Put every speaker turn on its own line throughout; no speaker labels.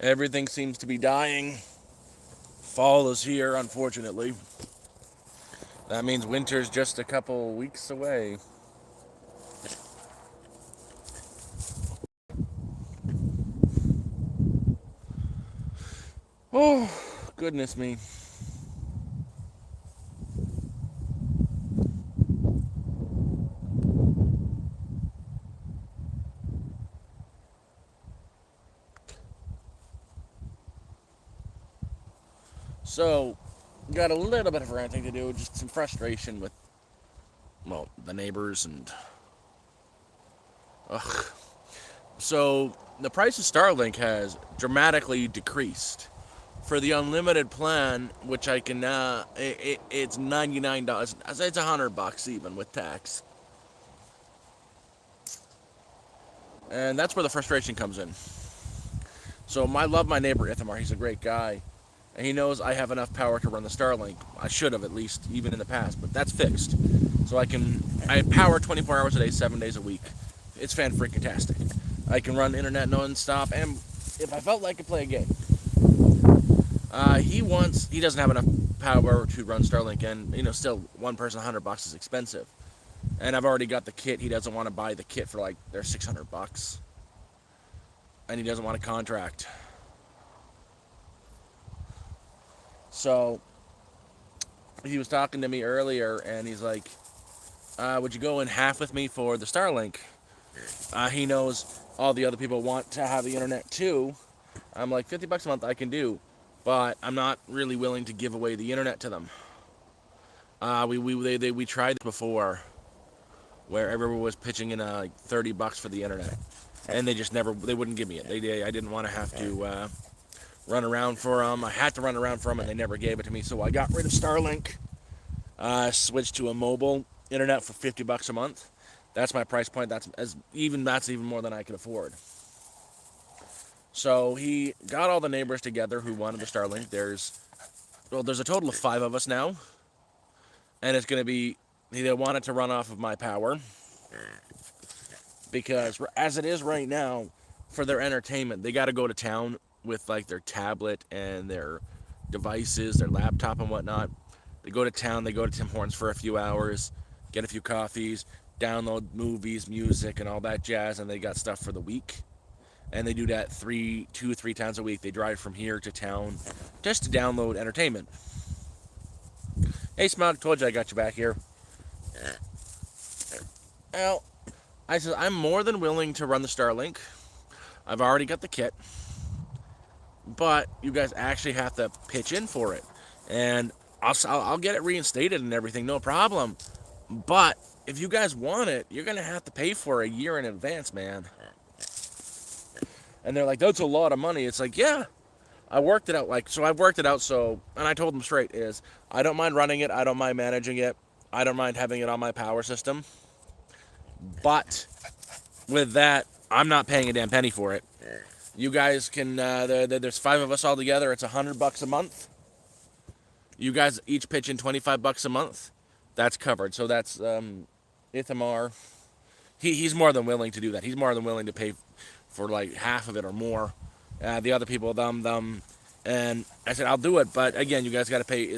Everything seems to be dying. Fall is here, unfortunately. That means winter's just a couple weeks away. Oh, goodness me. So, got a little bit of ranting to do, just some frustration with, well, the neighbors and. Ugh. So, the price of Starlink has dramatically decreased. For the unlimited plan, which I can, it's $99. I say it's $100 even with tax. And that's where the frustration comes in. So, I love my neighbor Ithamar. He's a great guy. And he knows I have enough power to run the Starlink. I should have, at least, even in the past, but that's fixed. So I have power 24 hours a day, 7 days a week. It's fan-freaking-tastic. I can run internet non-stop, and if I felt like I could play a game. He doesn't have enough power to run Starlink, and, still, one person, $100 is expensive. And I've already got the kit. He doesn't want to buy the kit for, they're $600. And he doesn't want a contract. So, he was talking to me earlier, and he's like, would you go in half with me for the Starlink? He knows all the other people want to have the internet too. I'm like, $50 a month I can do, but I'm not really willing to give away the internet to them. We tried this before, where everyone was pitching in like $30 for the internet, and they wouldn't give me it. I didn't want to have to run around for them. I had to run around for them, and they never gave it to me. So I got rid of Starlink, switched to a mobile internet for $50 a month. That's my price point. That's even more than I could afford. So he got all the neighbors together who wanted the Starlink. There's a total of 5 of us now, and it's going to be they want it to run off of my power because as it is right now, for their entertainment, they got to go to town with their tablet and their devices, their laptop and whatnot. They go to town. They go to Tim Hortons for a few hours, get a few coffees, download movies, music, and all that jazz, and they got stuff for the week. And they do that 3 times a week. They drive from here to town just to download entertainment. Hey, Smug, told you I got you back here. Well, I said I'm more than willing to run the Starlink. I've already got the kit. But you guys actually have to pitch in for it. And I'll get it reinstated and everything, no problem. But if you guys want it, you're going to have to pay for a year in advance, man. And they're like, that's a lot of money. It's like, yeah, I worked it out. I've worked it out. And I told them straight I don't mind running it. I don't mind managing it. I don't mind having it on my power system. But with that, I'm not paying a damn penny for it. You guys can, there's 5 of us all together. It's $100 a month. You guys each pitch in $25 a month. That's covered. So that's Ithamar. He's more than willing to do that. He's more than willing to pay for half of it or more. The other people, them. And I said, I'll do it. But again, you guys got to pay.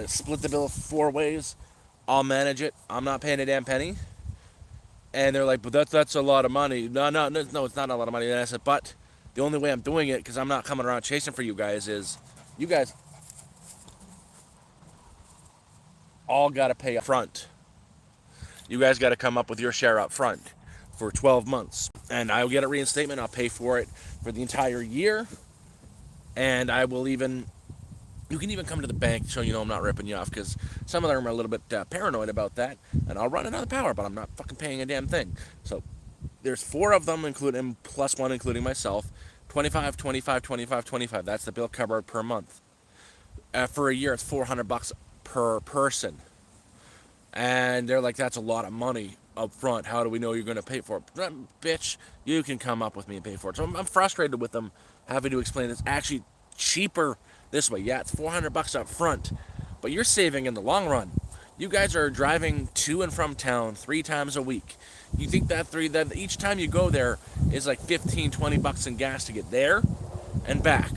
Split the bill 4 ways. I'll manage it. I'm not paying a damn penny. And they're like, but that's a lot of money. No, it's not a lot of money. And I said, but the only way I'm doing it, because I'm not coming around chasing for you guys, is you guys all got to pay up front. You guys got to come up with your share up front for 12 months. And I'll get a reinstatement. I'll pay for it for the entire year. And I will even, you can even come to the bank so you know I'm not ripping you off, because some of them are a little bit paranoid about that. And I'll run another power, but I'm not fucking paying a damn thing. So there's 4 of them, including plus 1, including myself. 25, 25, 25, 25. That's the bill covered per month. For a year, it's $400 per person. And they're like, that's a lot of money up front. How do we know you're going to pay for it? Bitch, you can come up with me and pay for it. So I'm frustrated with them having to explain it's actually cheaper this way. Yeah, it's $400 up front, but you're saving in the long run. You guys are driving to and from town 3 times a week. You think that each time you go there is like $15, $20 in gas to get there? and back,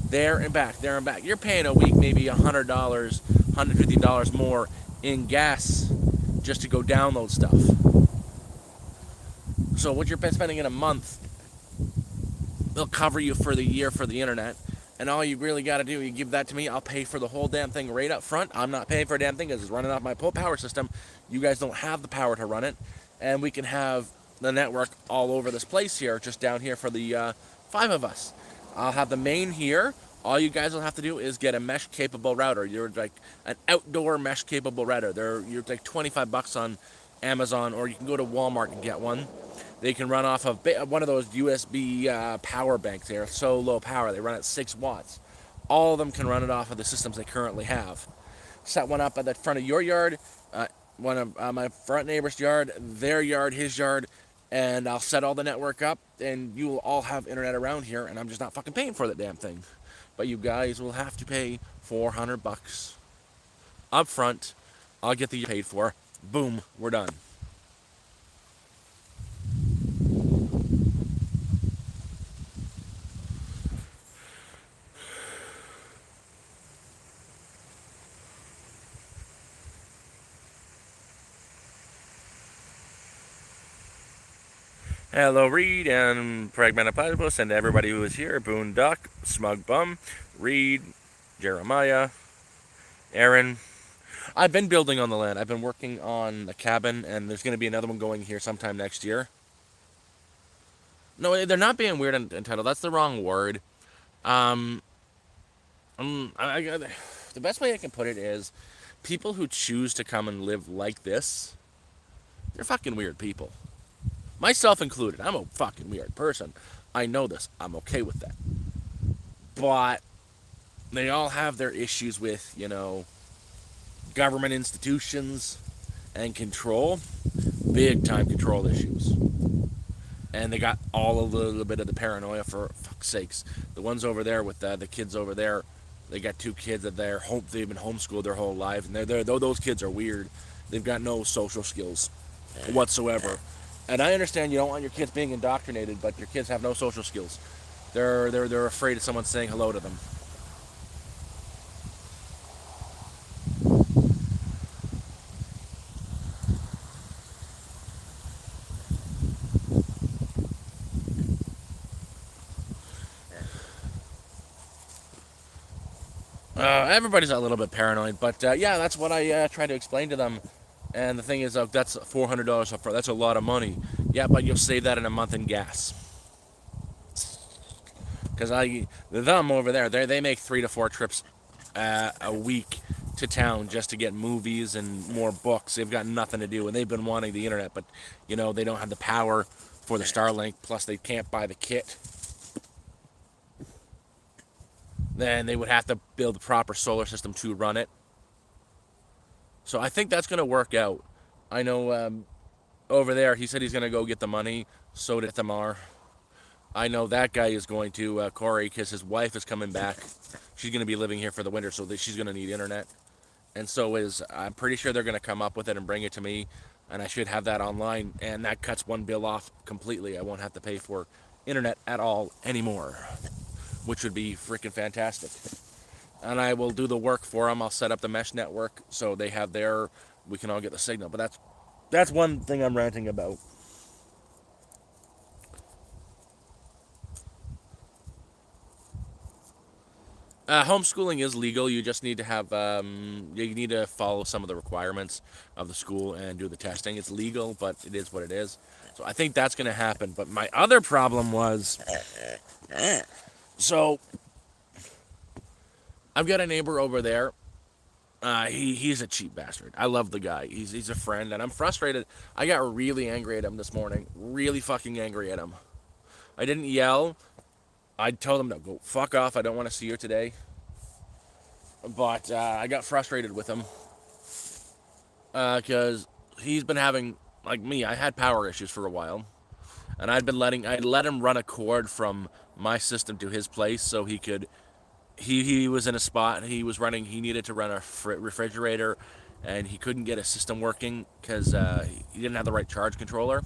there and back, there and back. You're paying a week maybe $100, $150 more in gas just to go download stuff. So what you're spending in a month, they'll cover you for the year for the internet. And all you really got to do, you give that to me, I'll pay for the whole damn thing right up front. I'm not paying for a damn thing because it's running off my power system. You guys don't have the power to run it. And we can have the network all over this place here, just down here for the five of us. I'll have the main here. All you guys will have to do is get a mesh capable router. You're like an outdoor mesh capable router. You're like 25 bucks on Amazon, or you can go to Walmart and get one. They can run off of one of those USB power banks. They're so low power. They run at 6 watts. All of them can run it off of the systems they currently have. Set one up at the front of your yard, one of my front neighbor's yard, their yard, his yard, and I'll set all the network up, and you will all have internet around here, and I'm just not fucking paying for that damn thing. But you guys will have to pay 400 bucks up front. I'll get the year paid for. Boom, we're done. Hello, Reed and Pragmatic Platypus, and everybody who is here. Boondock, Smug Bum, Reed, Jeremiah, Aaron. I've been building on the land. I've been working on a cabin, and there's going to be another one going here sometime next year. No, they're not being weird entitled. That's the wrong word. Um, the best way I can put it is people who choose to come and live like this, they're fucking weird people. Myself included. I'm a fucking weird person. I know this. I'm okay with that. But they all have their issues with, government institutions and control. Big time control issues. And they got all a little bit of the paranoia, for fuck's sakes. The ones over there with the kids over there, they got 2 kids that they've been homeschooled their whole lives, and those kids are weird. They've got no social skills whatsoever. And I understand you don't want your kids being indoctrinated, but your kids have no social skills. They're afraid of someone saying hello to them. Everybody's a little bit paranoid, but yeah, that's what I try to explain to them. And the thing is, that's $400 up front. That's a lot of money. Yeah, but you'll save that in a month in gas. Because them over there, they make 3 to 4 trips a week to town just to get movies and more books. They've got nothing to do, and they've been wanting the internet, but they don't have the power for the Starlink. Plus, they can't buy the kit. Then they would have to build a proper solar system to run it. So I think that's going to work out. I know over there, he said he's going to go get the money. So did Tamar. I know that guy is going to, Corey, because his wife is coming back. She's going to be living here for the winter, so she's going to need internet. And I'm pretty sure they're going to come up with it and bring it to me, and I should have that online, and that cuts one bill off completely. I won't have to pay for internet at all anymore, which would be freaking fantastic. And I will do the work for them. I'll set up the mesh network so we can all get the signal. But that's one thing I'm ranting about. Homeschooling is legal. You just need to you need to follow some of the requirements of the school and do the testing. It's legal, but it is what it is. So I think that's going to happen. But my other problem was, so I've got a neighbor over there. He's a cheap bastard. I love the guy. He's a friend, and I'm frustrated. I got really angry at him this morning. Really fucking angry at him. I didn't yell. I told him to go fuck off. I don't want to see you today. But I got frustrated with him because he's been having, like me, I had power issues for a while, and I'd let him run a cord from my system to his place so he could. He was in a spot. He needed to run a refrigerator, and he couldn't get a system working because he didn't have the right charge controller.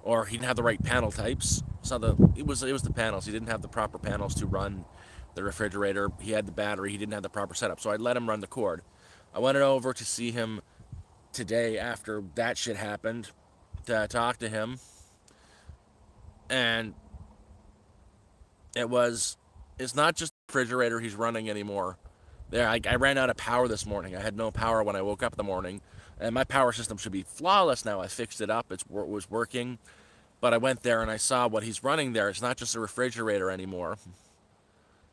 or he didn't have the right panel types. It was the panels. He didn't have the proper panels to run the refrigerator. He had the battery. He didn't have the proper setup. So I let him run the cord. I went over to see him today after that shit happened to talk to him, and it was it's not just the refrigerator he's running anymore. I ran out of power this morning. I had no power when I woke up in the morning, and my power system should be flawless now. I fixed it up. It was working, but I went there and I saw what he's running there. It's not just a refrigerator anymore.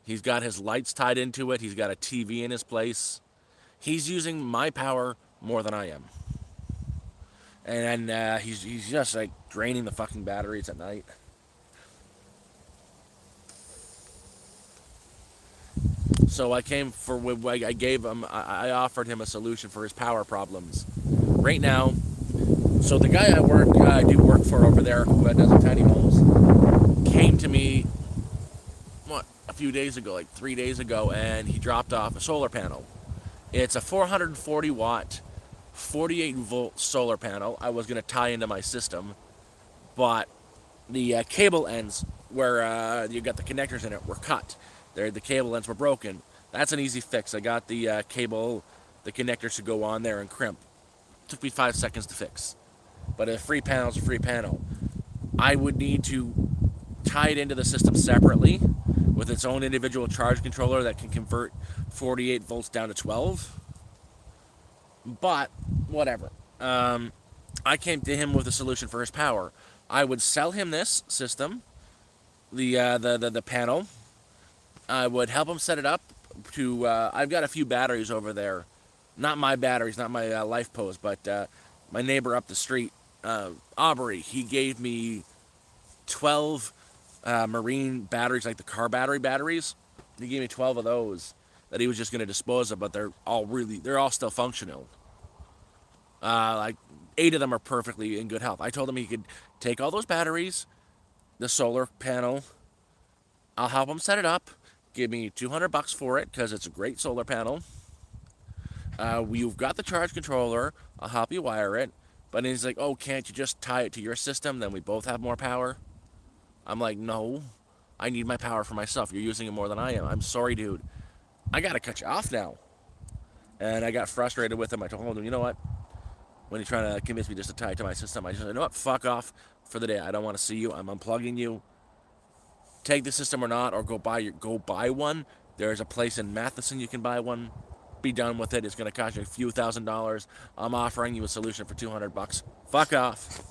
He's got his lights tied into it. He's got a TV in his place. He's using my power more than I am, and he's just like draining the fucking batteries at night. So I came for I gave him I offered him a solution for his power problems. Right now, so the guy I do work for over there who does the tiny homes came to me a few days ago, like 3 days ago, and he dropped off a solar panel. It's a 440 watt, 48 volt solar panel. I was gonna tie into my system, but the cable ends where you got the connectors in it were cut. The cable ends were broken. That's an easy fix. I got the connectors to go on there and crimp. Took me 5 seconds to fix. But a free panel is a free panel. I would need to tie it into the system separately with its own individual charge controller that can convert 48 volts down to 12. But whatever. I came to him with a solution for his power. I would sell him this system, the panel. I would help him set it up. I've got a few batteries over there, not my batteries, not my life post, but my neighbor up the street, Aubrey. He gave me 12 marine batteries, like the car batteries. He gave me 12 of those that he was just going to dispose of, but they're all still functional. Like 8 of them are perfectly in good health. I told him he could take all those batteries, the solar panel. I'll help him set it up. Give me $200 for it because it's a great solar panel. You've got the charge controller. I'll help you wire it. But he's like, oh, can't you just tie it to your system? Then we both have more power. I'm like, no, I need my power for myself. You're using it more than I am. I'm sorry, dude. I gotta cut you off now. And I got frustrated with him. I told him, you know what? When he's trying to convince me just to tie it to my system, I just said, you know what? Fuck off for the day. I don't want to see you. I'm unplugging you. Take the system or not, or go buy one. There's a place in Matheson you can buy one. Be done with it. It's going to cost you a few $1,000s. I'm offering you a solution for $200. Fuck off.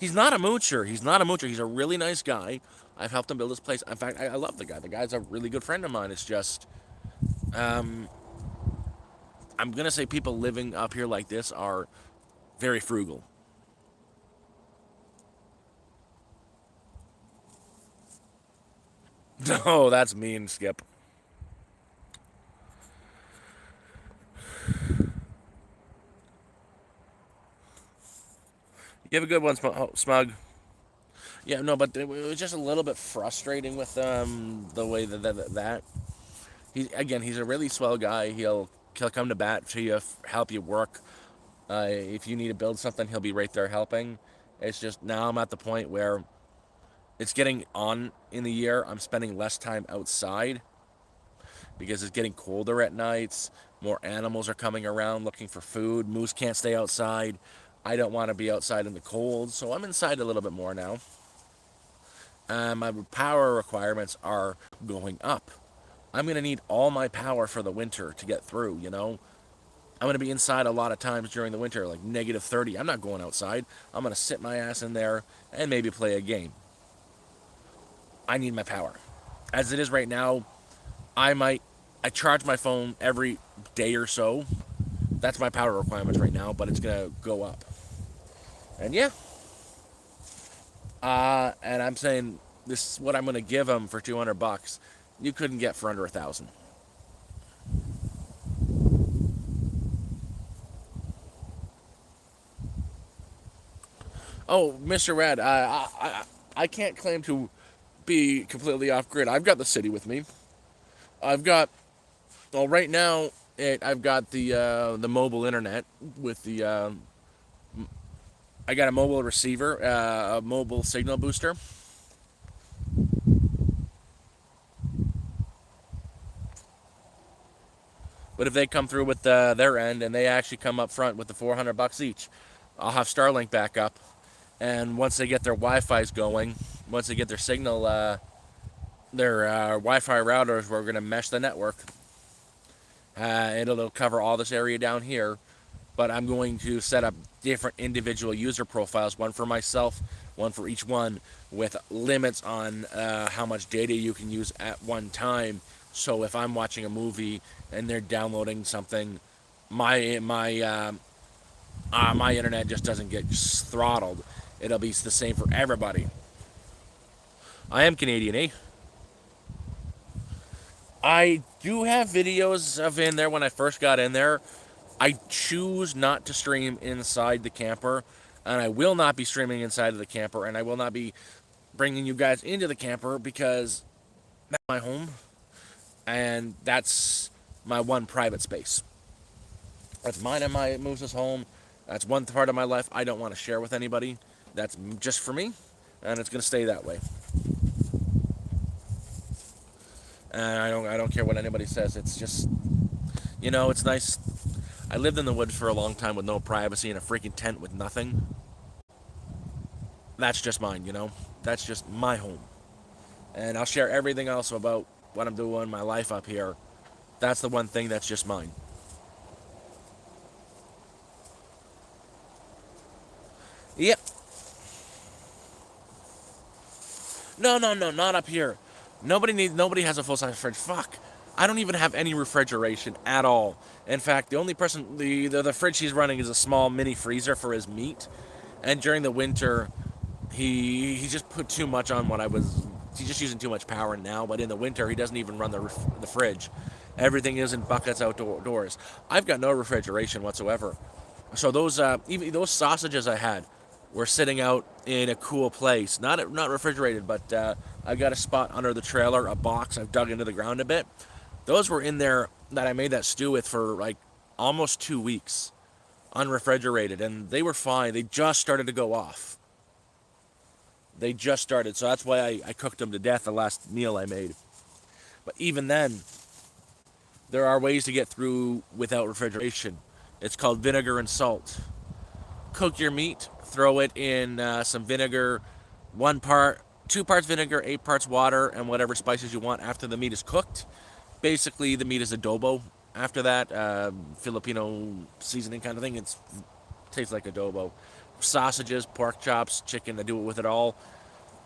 He's not a moocher. He's not a moocher. He's a really nice guy. I've helped him build his place. In fact, I love the guy. The guy's a really good friend of mine. It's just, I'm gonna say people living up here like this are very frugal. No, that's mean, Skip. You have a good one, Smug. Yeah, no, but it was just a little bit frustrating with the way that he's a really swell guy. He'll come to bat to you, help you work. If you need to build something, he'll be right there helping. It's just now I'm at the point where it's getting on in the year. I'm spending less time outside because it's getting colder at nights. More animals are coming around looking for food. Moose can't stay outside. I don't want to be outside in the cold, so I'm inside a little bit more now. My power requirements are going up. I'm going to need all my power for the winter to get through, you know? I'm going to be inside a lot of times during the winter, like negative 30. I'm not going outside. I'm going to sit my ass in there and maybe play a game. I need my power. As it is right now, I charge my phone every day or so. That's my power requirements right now, but it's going to go up. And yeah, and I'm saying this is what I'm going to give him for $200. You couldn't get for under 1,000. Oh, Mr. Red, I can't claim to be completely off grid. I've got the city with me. I've got well right now. I've got the mobile internet with I got a mobile receiver, a mobile signal booster. But if they come through with their end and they actually come up front with the $400 each, I'll have Starlink back up. And once they get their Wi-Fi's going, once they get their signal, their Wi-Fi routers, we're going to mesh the network. It'll cover all this area down here, but I'm going to set up different individual user profiles, one for myself, one for each one, with limits on how much data you can use at one time. So if I'm watching a movie and they're downloading something, my internet just doesn't get throttled. It'll be the same for everybody. I am Canadian, eh? I do have videos of in there when I first got in there. I choose not to stream inside the camper, and I will not be streaming inside of the camper, and I will not be bringing you guys into the camper because that's my home, and that's my one private space. That's mine and my Moose's home. That's one part of my life I don't want to share with anybody. That's just for me, and it's gonna stay that way. And I don't care what anybody says. It's just, it's nice. I lived in the woods for a long time with no privacy in a freaking tent with nothing. That's just mine. That's just my home. And I'll share everything else about what I'm doing, my life up here. That's the one thing that's just mine. Yep. No, no, no, not up here. Nobody has a full size fridge. Fuck. I don't even have any refrigeration at all. In fact, the only person the fridge he's running is a small mini freezer for his meat. And during the winter, he just put too much on what I was. He's just using too much power now. But in the winter, he doesn't even run the fridge. Everything is in buckets outdoors. I've got no refrigeration whatsoever. So even those sausages I had were sitting out in a cool place, not refrigerated, but I've got a spot under the trailer, a box I've dug into the ground a bit. Those were in there that I made that stew with for like almost 2 weeks, unrefrigerated, and they were fine. They just started to go off. They just started, so that's why I cooked them to death the last meal I made. But even then, there are ways to get through without refrigeration. It's called vinegar and salt. Cook your meat, throw it in some vinegar, 2 parts vinegar, 8 parts water, and whatever spices you want after the meat is cooked. Basically, the meat is adobo. After that, Filipino seasoning kind of thing. It tastes like adobo. Sausages, pork chops, chicken. I do it with it all.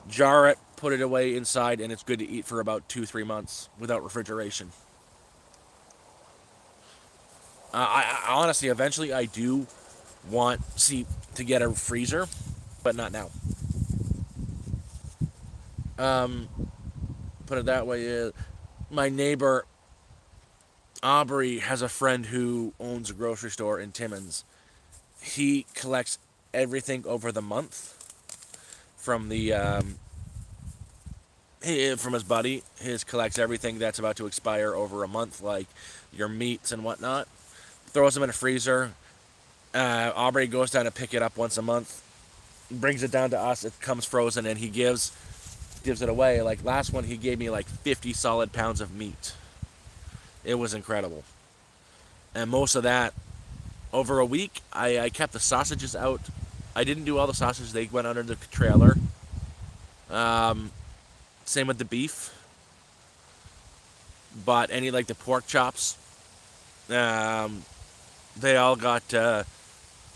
Jar it, put it away inside, and it's good to eat for about 2-3 months without refrigeration. I honestly, eventually, I do want to get a freezer, but not now. Um, Put it that way. My neighbor Aubrey has a friend who owns a grocery store in Timmins. He collects everything over the month from the from his buddy. His collects everything that's about to expire over a month, like your meats and whatnot. Throws them in a freezer. Aubrey goes down to pick it up once a month, brings it down to us. It comes frozen, and he gives it away. Like last one, he gave me like 50 solid pounds of meat. It was incredible. And most of that, over a week, I kept the sausages out. I didn't do all the sausages. They went under the trailer. Um, Same with the beef. But any like the pork chops, um, they all got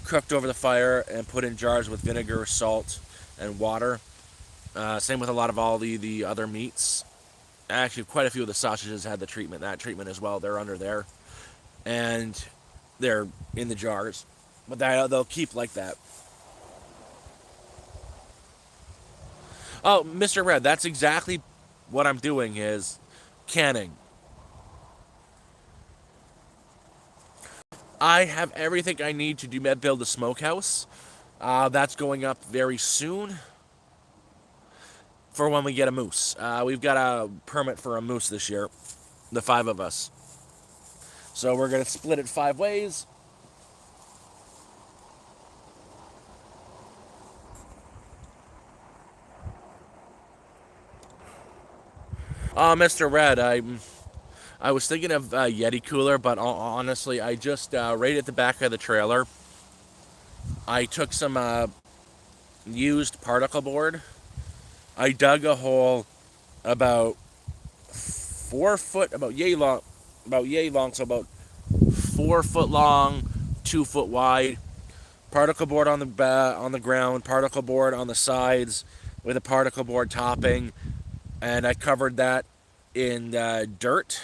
cooked over the fire and put in jars with vinegar, salt, and water. Same with a lot of all the other meats. Actually, quite a few of the sausages had that treatment as well. They're under there, and they're in the jars, but they'll keep like that. Oh, Mr. Red, that's exactly what I'm doing is canning. I have everything I need to build a smokehouse. That's going up very soon for when we get a moose. We've got a permit for a moose this year, the 5 of us. So we're going to split it 5 ways. Mr. Red, I was thinking of Yeti cooler, but honestly, I just right at the back of the trailer, I took some used particle board. I dug a hole about 4 foot, about yay long, so about 4 foot long, 2 foot wide. Particle board on the ground, particle board on the sides, with a particle board topping, and I covered that in dirt.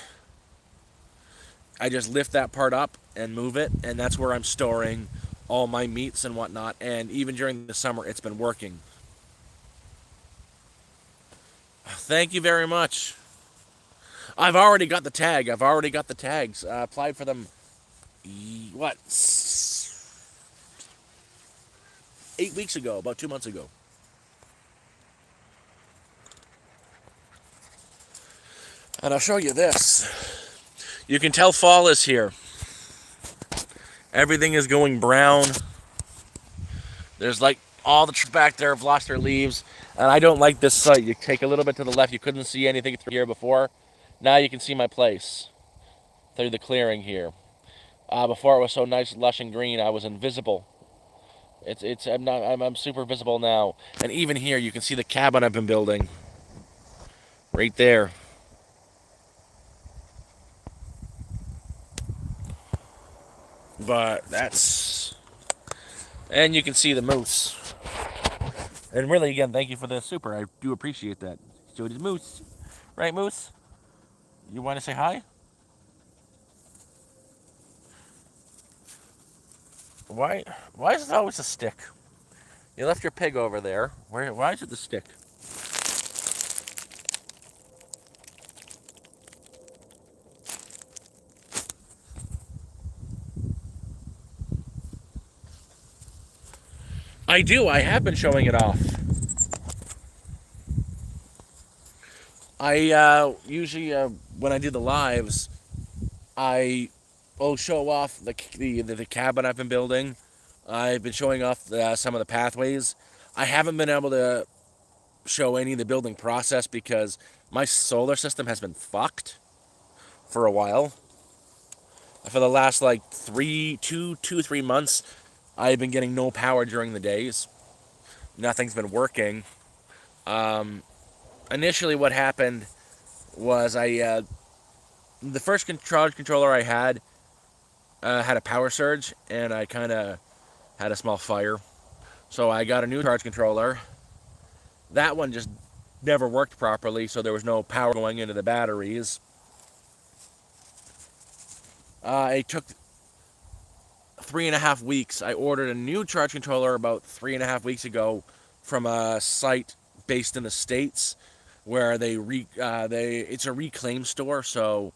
I just lift that part up and move it, and that's where I'm storing all my meats and whatnot. And even during the summer, it's been working. Thank you very much. I've already got the tag. I've already got the tags. Applied for them. What? 8 weeks ago, about 2 months ago. And I'll show you this. You can tell fall is here. Everything is going brown. There's like all the trees back there have lost their leaves. And I don't like this site. You take a little bit to the left, you couldn't see anything through here before. Now you can see my place through the clearing here. Before it was so nice, lush, and green, I was invisible. I'm super visible now. And even here, you can see the cabin I've been building. Right there. But that's... And you can see the moose. And really, again, thank you for the super. I do appreciate that. So it is Moose. Right, Moose? You want to say hi? Why? Why is it always a stick? You left your pig over there. Why is it the stick? I do. I have been showing it off. I usually when I do the lives, I will show off the cabin I've been building. I've been showing off some of the pathways. I haven't been able to show any of the building process because my solar system has been fucked for a while. For the last like 3 months, I've been getting no power during the days. Nothing's been working. Initially, what happened was the first charge controller I had a power surge, and I kind of had a small fire. So I got a new charge controller. That one just never worked properly, so there was no power going into the batteries. It took 3.5 weeks. I ordered a new charge controller about 3.5 weeks ago from a site based in the States where it's a reclaim store. So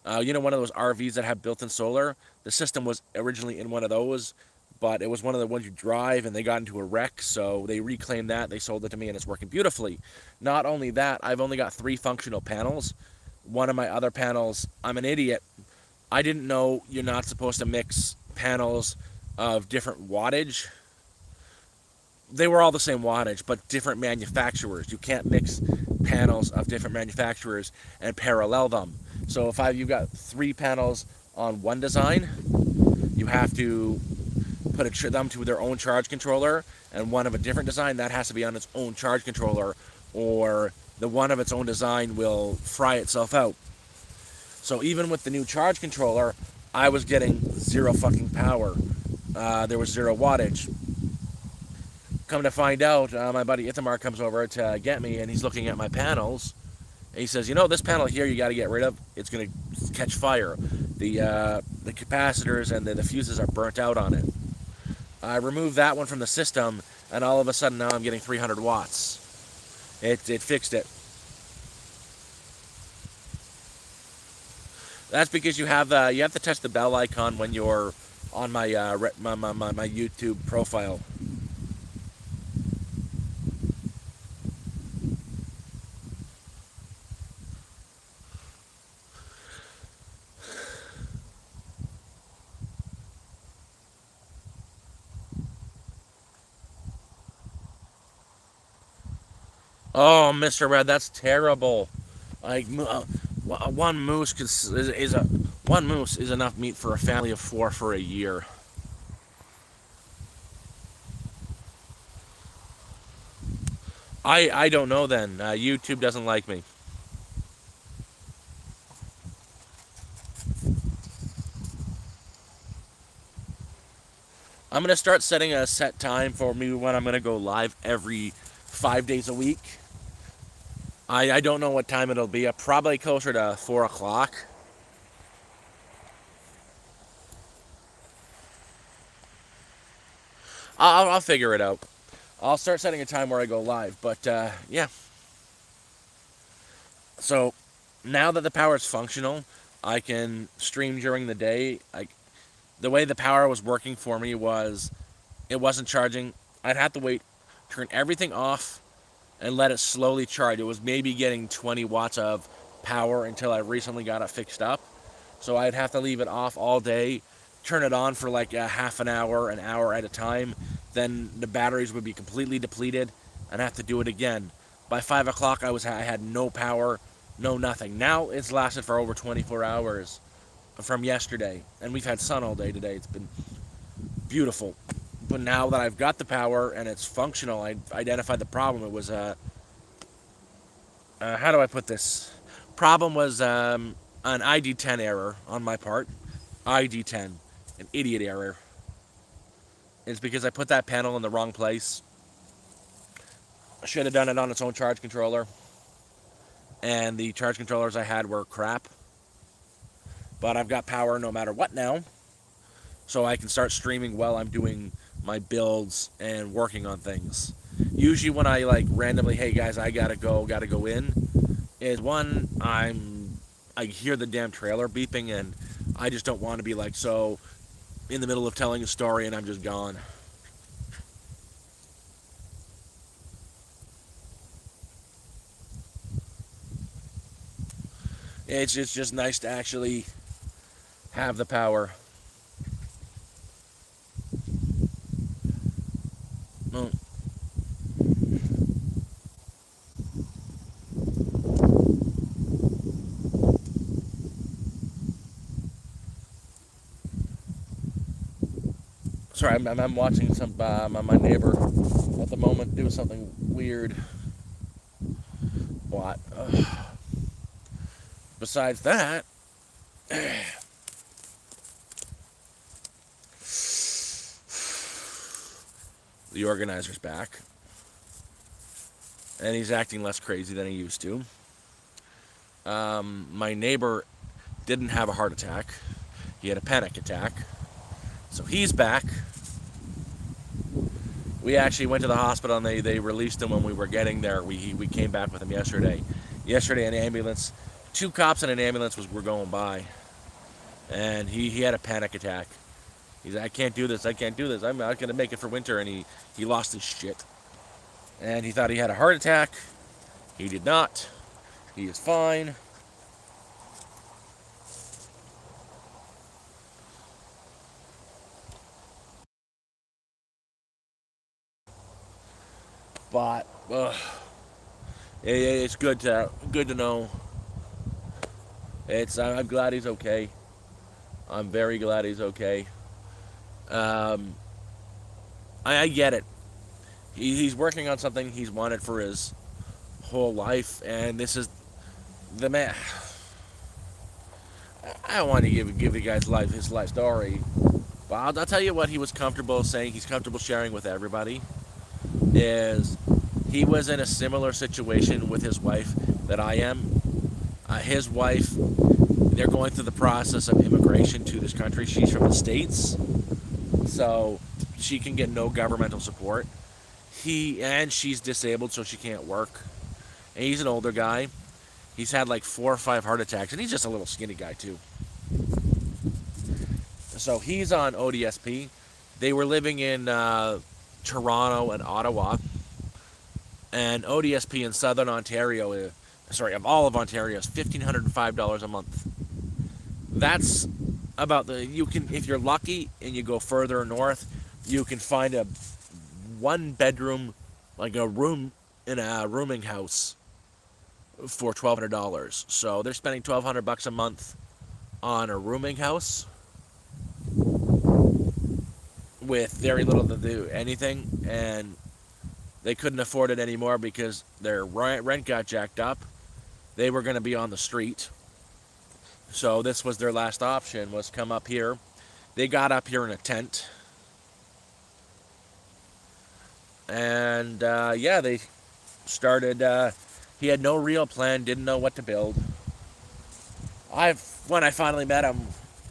one of those RVs that have built-in solar. The system was originally in one of those, but it was one of the ones you drive, and they got into a wreck, so they reclaimed that. They sold it to me, and it's working beautifully. Not only that, I've only got 3 functional panels. One of my other panels, I'm an idiot. I didn't know you're not supposed to mix panels of different wattage. They were all the same wattage, but different manufacturers. You can't mix panels of different manufacturers and parallel them. So if you've got 3 panels on one design, you have to put them to their own charge controller, and one of a different design, that has to be on its own charge controller, or the one of its own design will fry itself out. So even with the new charge controller, I was getting 0 fucking power. There was 0 wattage. Come to find out, my buddy Ithamar comes over to get me, and he's looking at my panels. And he says, this panel here you got to get rid of. It's going to catch fire. The capacitors and the fuses are burnt out on it. I removed that one from the system, and all of a sudden now I'm getting 300 watts. It fixed it. That's because you have to touch the bell icon when you're on my my YouTube profile. Oh, Mr. Red, that's terrible. Like one moose one moose is enough meat for a family of 4 for a year. I don't know then. YouTube doesn't like me. I'm gonna start setting a set time for me when I'm gonna go live every 5 days a week. I don't know what time it'll be. Probably closer to 4 o'clock. I'll figure it out. I'll start setting a time where I go live. But yeah. So now that the power is functional, I can stream during the day. The way the power was working for me was it wasn't charging. I'd have to wait, turn everything off, and let it slowly charge. It was maybe getting 20 watts of power until I recently got it fixed up. So I'd have to leave it off all day, turn it on for like a half an hour at a time. Then the batteries would be completely depleted, and I have to do it again. By 5 o'clock, I had no power, no nothing. Now it's lasted for over 24 hours from yesterday, and we've had sun all day today. It's been beautiful. But now that I've got the power and it's functional, I identified the problem. It was how do I put this? Problem was an ID10 error on my part. ID10, an idiot error. It's because I put that panel in the wrong place. I should have done it on its own charge controller. And the charge controllers I had were crap. But I've got power no matter what now. So I can start streaming while I'm doing my builds and working on things. Usually when I like randomly, hey guys, I gotta go in, is one, I hear the damn trailer beeping and I just don't want to be like so in the middle of telling a story and I'm just gone. It's just nice to actually have the power. Oh. Sorry, I'm watching my neighbor at the moment do something weird. What? Besides that, the organizer's back, and he's acting less crazy than he used to. My neighbor didn't have a heart attack; he had a panic attack, so he's back. We actually went to the hospital and they released him when we were getting there. We came back with him yesterday. Yesterday, an ambulance, 2 cops and an ambulance were going by, and he had a panic attack. He's like, I can't do this. I'm not gonna make it for winter, and he lost his shit. And he thought he had a heart attack. He did not. He is fine. But it's good to know. I'm glad he's okay. I'm very glad he's okay. Um, I get it. He's working on something he's wanted for his whole life, and this is the man. I don't want to give the guy's his life story, but I'll tell you what he was comfortable saying. He's comfortable sharing with everybody. Is he was in a similar situation with his wife that I am. His wife, they're going through the process of immigration to this country. She's from the States, so she can get no governmental support. She's disabled, so she can't work. And he's an older guy. He's had like 4 or 5 heart attacks, and he's just a little skinny guy too. So he's on ODSP. They were living in Toronto and Ottawa, and ODSP in Southern Ontario, of all of Ontario, is $1,505 a month. That's about you can, if you're lucky and you go further north, you can find a 1 bedroom, like a room in a rooming house for $1,200. So they're spending $1,200 a month on a rooming house with very little to do anything, and they couldn't afford it anymore because their rent got jacked up. They were going to be on the street. So this was their last option, was come up here. They got up here in a tent. And yeah, they started. He had no real plan, didn't know what to build. When I finally met him,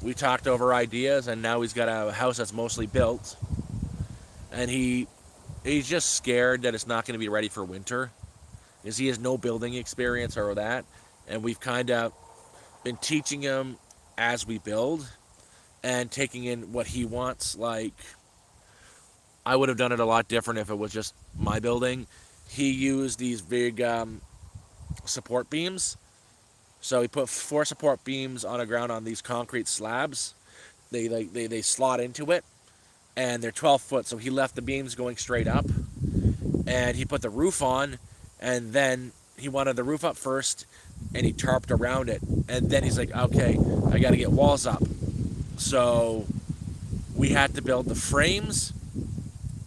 we talked over ideas, and now he's got a house that's mostly built. And he's just scared that it's not going to be ready for winter, because he has no building experience or that. And we've kind of been teaching him as we build and taking in what he wants. Like, I would have done it a lot different if it was just my building. He used these big support beams. So he put 4 support beams on the ground on these concrete slabs. They slot into it, and they're 12 foot. So he left the beams going straight up, and he put the roof on, and then he wanted the roof up first, and he tarped around it. And then he's like, okay, I got to get walls up. So we had to build the frames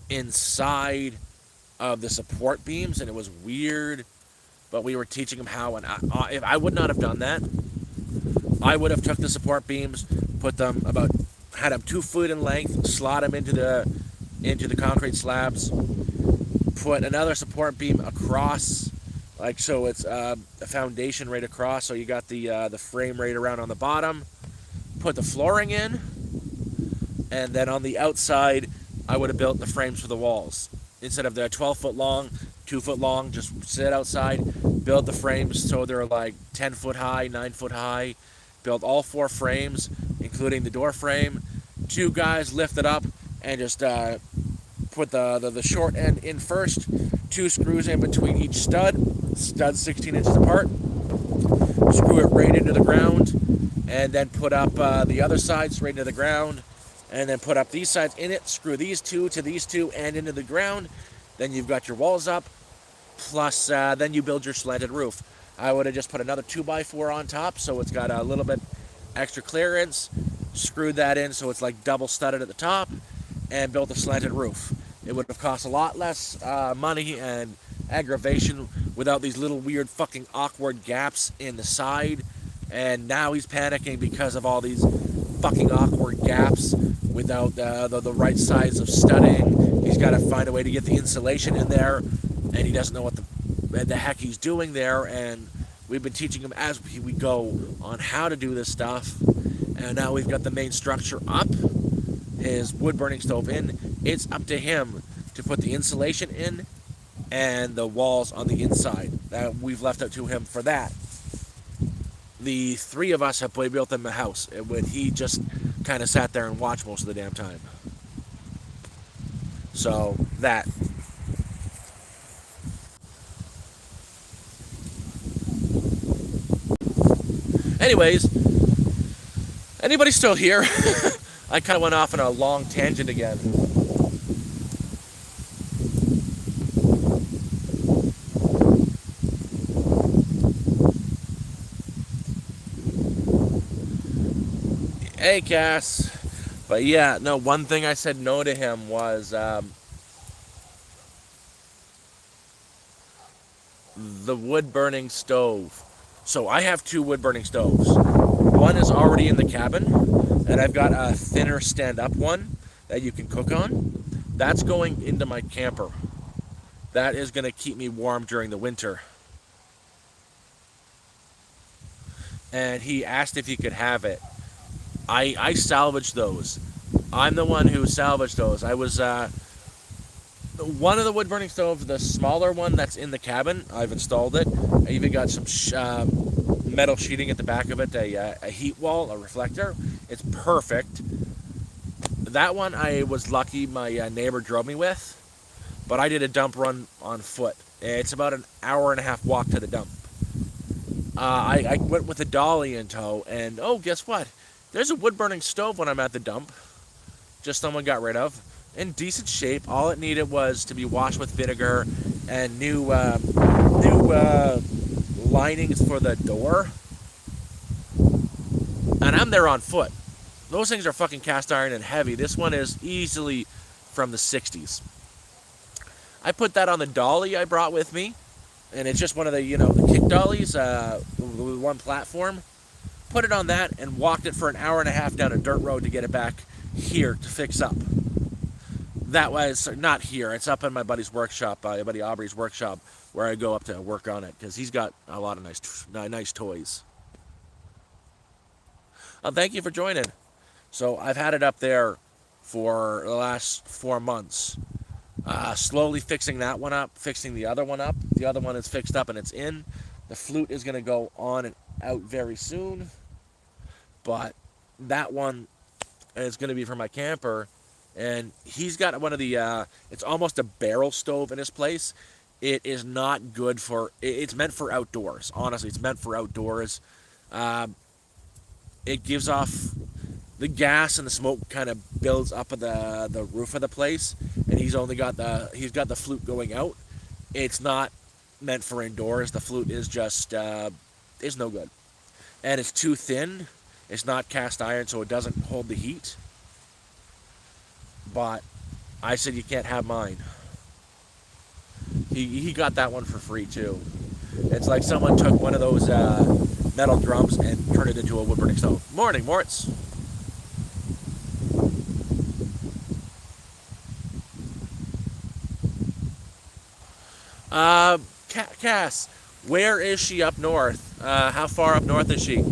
inside of the support beams, and it was weird, but we were teaching him how. And if I would not have done that, I would have took the support beams, put them had them 2 foot in length, slot them into the concrete slabs, put another support beam across, like so it's a foundation right across, so you got the frame right around on the bottom, put the flooring in, and then on the outside I would have built the frames for the walls. Instead of the 12 foot long, 2 foot long, just sit outside, build the frames so they're like 10 foot high, 9 foot high. Build all 4 frames, including the door frame. 2 guys lift it up and just put the short end in first. 2 screws in between each studs 16 inches apart. Screw it right into the ground, and then put up the other sides right into the ground. And then put up these sides in it, screw these 2 to these 2 and into the ground. Then you've got your walls up, plus then you build your slanted roof. I would have just put another 2x4 on top, so it's got a little bit extra clearance, screwed that in so it's like double studded at the top, and built a slanted roof. It would have cost a lot less money and aggravation without these little weird fucking awkward gaps in the side. And now he's panicking because of all these fucking awkward gaps without the right size of studding. He's got to find a way to get the insulation in there, and he doesn't know what the heck he's doing there. And we've been teaching him as we go on how to do this stuff. And now we've got the main structure up, his wood burning stove in. It's up to him to put the insulation in and the walls on the inside. We've left it to him for that. The 3 of us have built him a house, when he just kind of sat there and watched most of the damn time. So, that. Anyways, anybody still here? I kind of went off on a long tangent again. Hey, Cass. But yeah, no, one thing I said no to him was the wood burning stove. So I have 2 wood burning stoves. One is already in the cabin, and I've got a thinner stand-up one that you can cook on. That's going into my camper. That is going to keep me warm during the winter. And he asked if he could have it. I salvaged those. I'm the one who salvaged those. I was one of the wood burning stoves, the smaller one that's in the cabin. I've installed it. I even got some metal sheeting at the back of it, a heat wall, a reflector. It's perfect. That one I was lucky my neighbor drove me with, but I did a dump run on foot. It's about an hour and a half walk to the dump. I went with a dolly in tow, and oh, guess what? There's a wood-burning stove when I'm at the dump. Just someone got rid of. In decent shape. All it needed was to be washed with vinegar and new linings for the door, and I'm there on foot. Those things are fucking cast iron and heavy. This one is easily from the 60s. I put that on the dolly I brought with me, and it's just one of the, the kick dollies, with one platform. Put it on that and walked it for an hour and a half down a dirt road to get it back here to fix up. That was not here. It's up in my buddy's workshop, my buddy Aubrey's workshop, where I go up to work on it because he's got a lot of nice toys. Thank you for joining. So I've had it up there for the last 4 months. Slowly fixing that one up, fixing the other one up. The other one is fixed up and it's in. The flute is going to go on and out very soon. But that one is going to be for my camper. And he's got one of the, it's almost a barrel stove in his place. It is not good for, it's meant for outdoors. Honestly, it's meant for outdoors. It gives off, the gas and the smoke kind of builds up at the roof of the place. And he's got the flute going out. It's not meant for indoors. The flute is just, is no good. And it's too thin. It's not cast iron, so it doesn't hold the heat. But I said you can't have mine. He got that one for free too. It's like someone took one of those metal drums and turned it into a wood burning stove. Morning, Moritz. Cass, where is she up north? How far up north is she?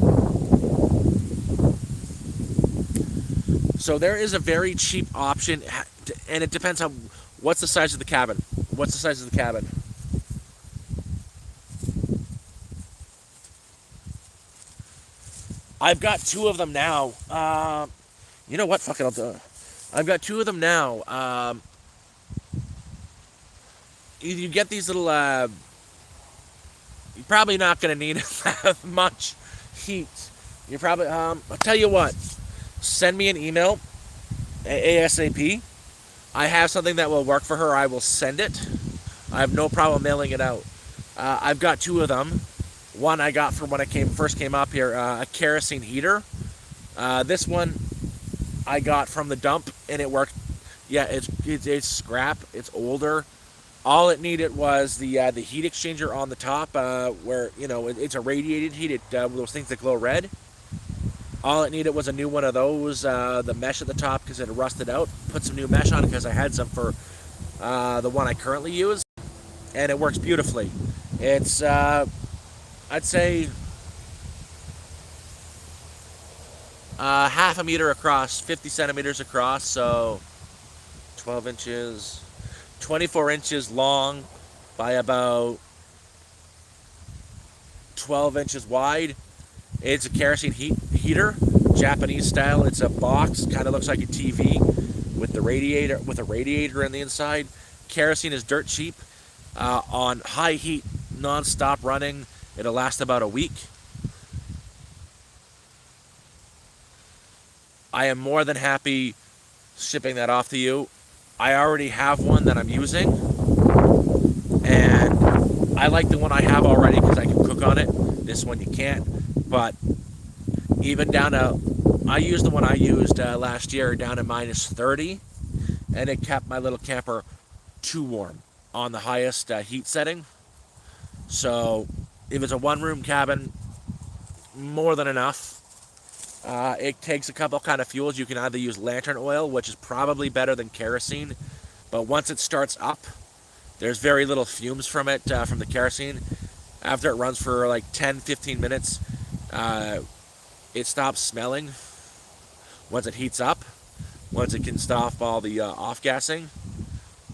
So there is a very cheap option, and it depends on what's the size of the cabin. What's the size of the cabin? I've got 2 of them now. You know what? Fuck it, I'll do it. I've got 2 of them now. You get these little, you're probably not going to need much heat. You're probably, I'll tell you what, send me an email, ASAP. I have something that will work for her. I will send it. I have no problem mailing it out. I've got 2 of them. One I got from when I first came up here, a kerosene heater. This one I got from the dump, and it worked. Yeah, it's scrap. It's older. All it needed was the heat exchanger on the top, where it's a radiated heat. Those things that glow red. All it needed was a new one of those. The mesh at the top because it had rusted out. Put some new mesh on it because I had some for the one I currently use, and it works beautifully. It's I'd say half a meter across, 50 centimeters across, so 12 inches. 24 inches long by about 12 inches wide. It's a kerosene heater, Japanese style. It's a box, kind of looks like a TV with a radiator in the inside. Kerosene is dirt cheap. On high heat, non-stop running, it'll last about a week. I am more than happy shipping that off to you. I already have one that I'm using, and I like the one I have already because I can cook on it. This one you can't, but even down to, I used the one I used last year down to minus 30, and it kept my little camper too warm on the highest heat setting. So if it's a one-room cabin, more than enough. It takes a couple kind of fuels. You can either use lantern oil, which is probably better than kerosene, but once it starts up, there's very little fumes from it, from the kerosene. After it runs for like 10-15 minutes, it stops smelling once it heats up, once it can stop all the off-gassing,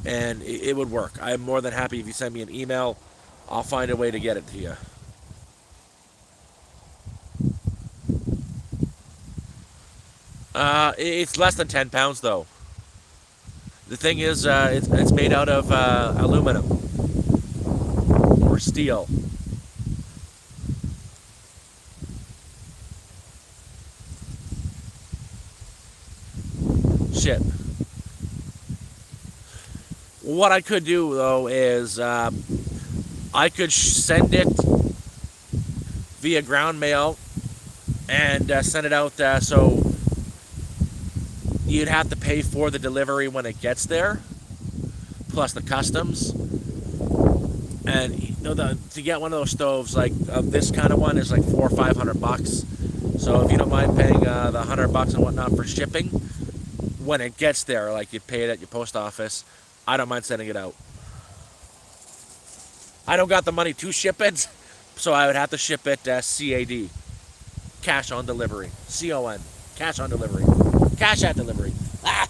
and it would work. I'm more than happy if you send me an email. I'll find a way to get it to you. It's less than 10 pounds, though. The thing is, it's made out of aluminum or steel. Shit. What I could do, though, is I could send it via ground mail and send it out. So you'd have to pay for the delivery when it gets there, plus the customs. And to get one of those stoves, like this kind of one, is like $400 or $500. So if you don't mind paying the $100 and whatnot for shipping, when it gets there, like you pay it at your post office, I don't mind sending it out. I don't got the money to ship it, so I would have to ship it CAD, cash on delivery, CON, cash on delivery, cash at delivery. Ah!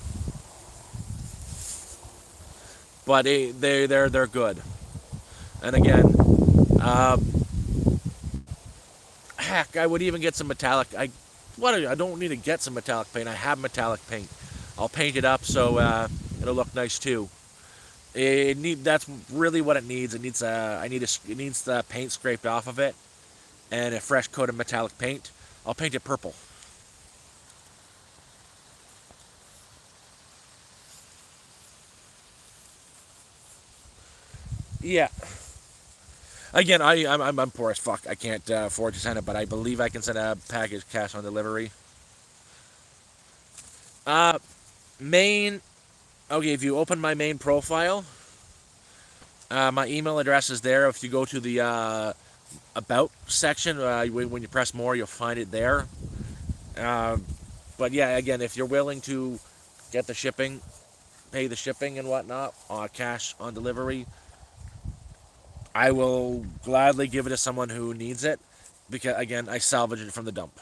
But they're good. And again, heck, I would even get some metallic. I don't need to get some metallic paint. I have metallic paint. I'll paint it up so it'll look nice too. That's really what it needs. It needs it needs the paint scraped off of it and a fresh coat of metallic paint. I'll paint it purple. Yeah. Again, I'm poor as fuck. I can't afford to send it, but I believe I can send a package cash on delivery. Main. Okay, if you open my main profile, my email address is there. If you go to the about section, when you press more, you'll find it there. But yeah, again, if you're willing to get the shipping, pay the shipping and whatnot, cash on delivery, I will gladly give it to someone who needs it, because again, I salvaged it from the dump.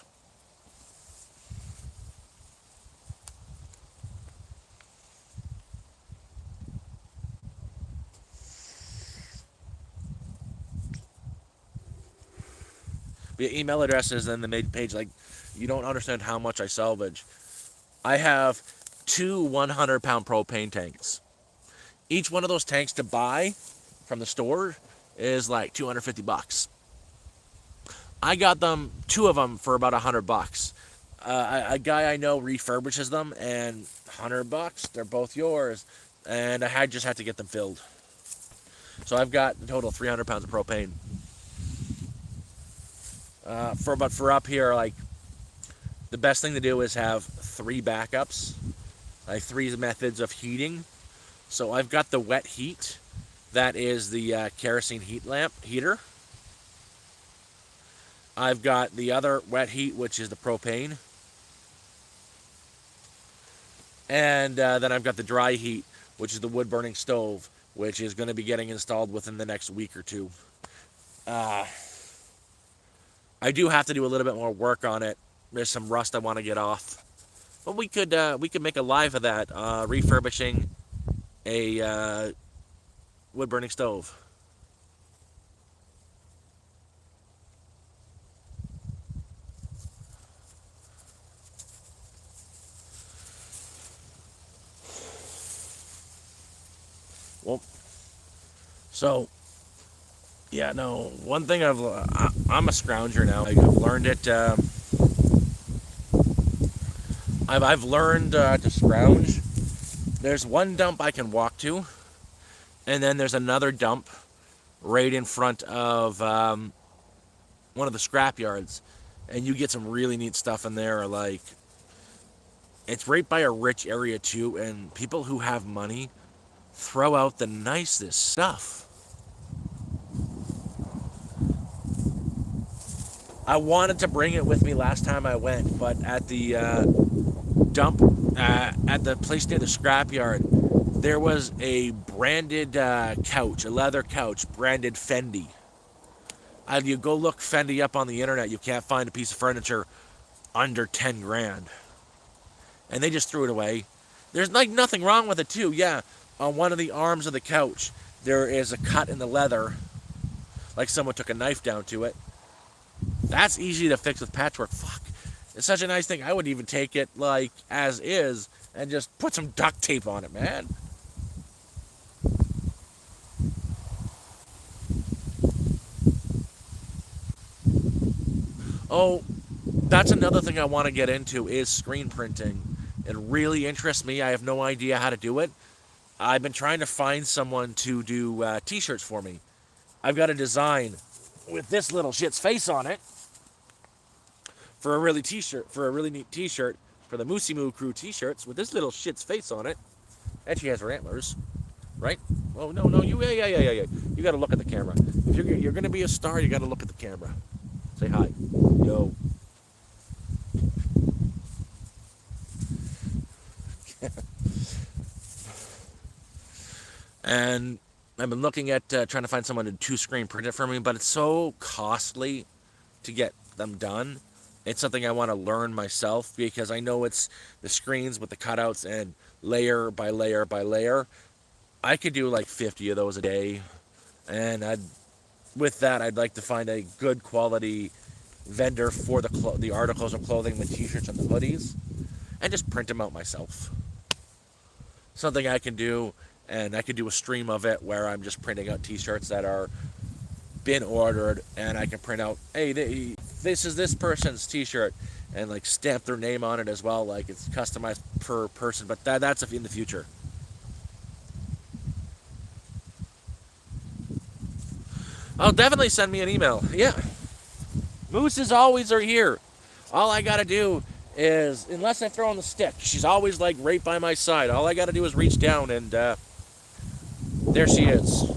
But yeah, email addresses and the main page, like, you don't understand how much I salvage. I have two 100-pound propane tanks. Each one of those tanks to buy from the store is like $250. I got them, two of them, for about $100. A guy I know refurbishes them, and $100, they're both yours. And I just had to get them filled. So I've got a total of 300 pounds of propane. For up here, like, the best thing to do is have 3 backups, like 3 methods of heating. So I've got the wet heat, that is the kerosene heater. I've got the other wet heat, which is the propane. And then I've got the dry heat, which is the wood burning stove, which is going to be getting installed within the next week or two. I do have to do a little bit more work on it. There's some rust I want to get off. But we could make a live of that, refurbishing a wood burning stove. Well, so yeah, no. One thing I'm a scrounger now. I've learned it. I've learned to scrounge. There's one dump I can walk to, and then there's another dump right in front of one of the scrap yards, and you get some really neat stuff in there. Like, it's right by a rich area too, and people who have money throw out the nicest stuff. I wanted to bring it with me last time I went, but at the dump, at the place near the scrapyard, there was a branded couch, a leather couch, branded Fendi. You go look Fendi up on the internet, you can't find a piece of furniture under 10 grand. And they just threw it away. There's like nothing wrong with it too. Yeah, on one of the arms of the couch, there is a cut in the leather, like someone took a knife down to it. That's easy to fix with patchwork. Fuck. It's such a nice thing. I would even take it like as is and just put some duct tape on it, man. Oh, that's another thing I want to get into is screen printing. It really interests me. I have no idea how to do it. I've been trying to find someone to do t-shirts for me. I've got a design with this little shit's face on it. for a really t-shirt, for a really neat t-shirt, for the Moosey Moo Crew t-shirts with this little shit's face on it, and she has her antlers, right? Oh no, yeah. You got to look at the camera. If you're gonna be a star, you got to look at the camera. Say hi, yo. And I've been looking at trying to find someone to screen print it for me, but it's so costly to get them done. It's something I want to learn myself because I know it's the screens with the cutouts and layer by layer by layer. I could do like 50 of those a day, and with that I'd like to find a good quality vendor for the articles of clothing, the t-shirts and the hoodies, and just print them out myself. Something I can do, and I could do a stream of it where I'm just printing out t-shirts that are been ordered, and I can print out, hey, this is this person's t-shirt, and like stamp their name on it as well, like it's customized per person, but that's in the future. Oh, definitely send me an email. Yeah, mooses always are here. All I gotta do is, unless I throw on the stick, she's always like right by my side. All I gotta do is reach down, and there she is.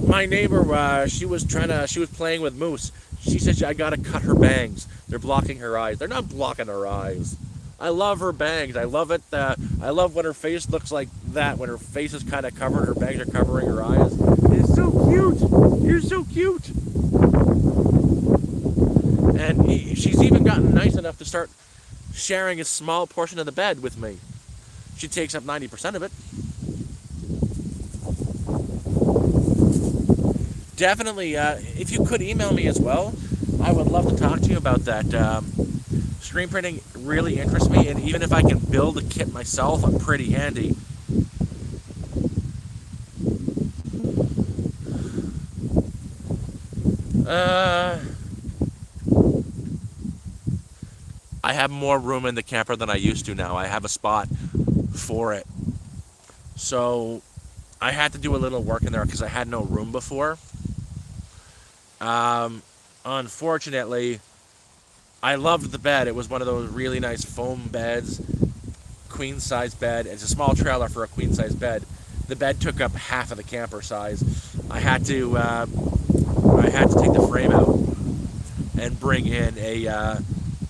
My neighbor, she was playing with moose. She said, I gotta cut her bangs. They're blocking her eyes. They're not blocking her eyes. I love her bangs. I love it. I love when her face looks like that. When her face is kind of covered, her bangs are covering her eyes. It's so cute. You're so cute. And she's even gotten nice enough to start sharing a small portion of the bed with me. She takes up 90% of it. Definitely, if you could email me as well, I would love to talk to you about that. Screen printing really interests me, and even if I can build a kit myself, I'm pretty handy. I have more room in the camper than I used to now. I have a spot for it. So I had to do a little work in there because I had no room before. Unfortunately, I loved the bed. It was one of those really nice foam beds, queen size bed. It's a small trailer for a queen size bed. The bed took up half of the camper size. I had to take the frame out and bring in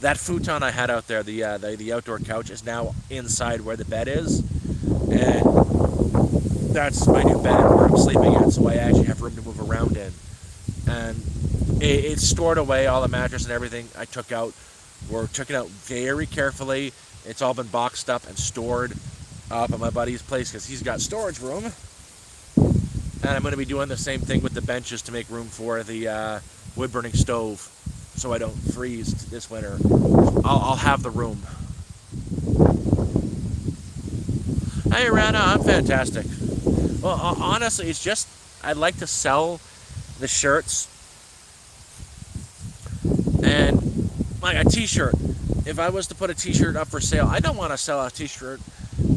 that futon I had out there. The outdoor couch is now inside where the bed is, and that's my new bed where I'm sleeping in. So I actually have room to move around in, and it's stored away. All the mattress and everything I took out. We're took it out very carefully. It's all been boxed up and stored up at my buddy's place because he's got storage room. And I'm going to be doing the same thing with the benches to make room for the wood-burning stove so I don't freeze this winter. I'll have the room. Hey, Rana, I'm fantastic. Well, honestly, it's just I'd like to sell the shirts and like a t-shirt. If I was to put a t-shirt up for sale, I don't want to sell a t-shirt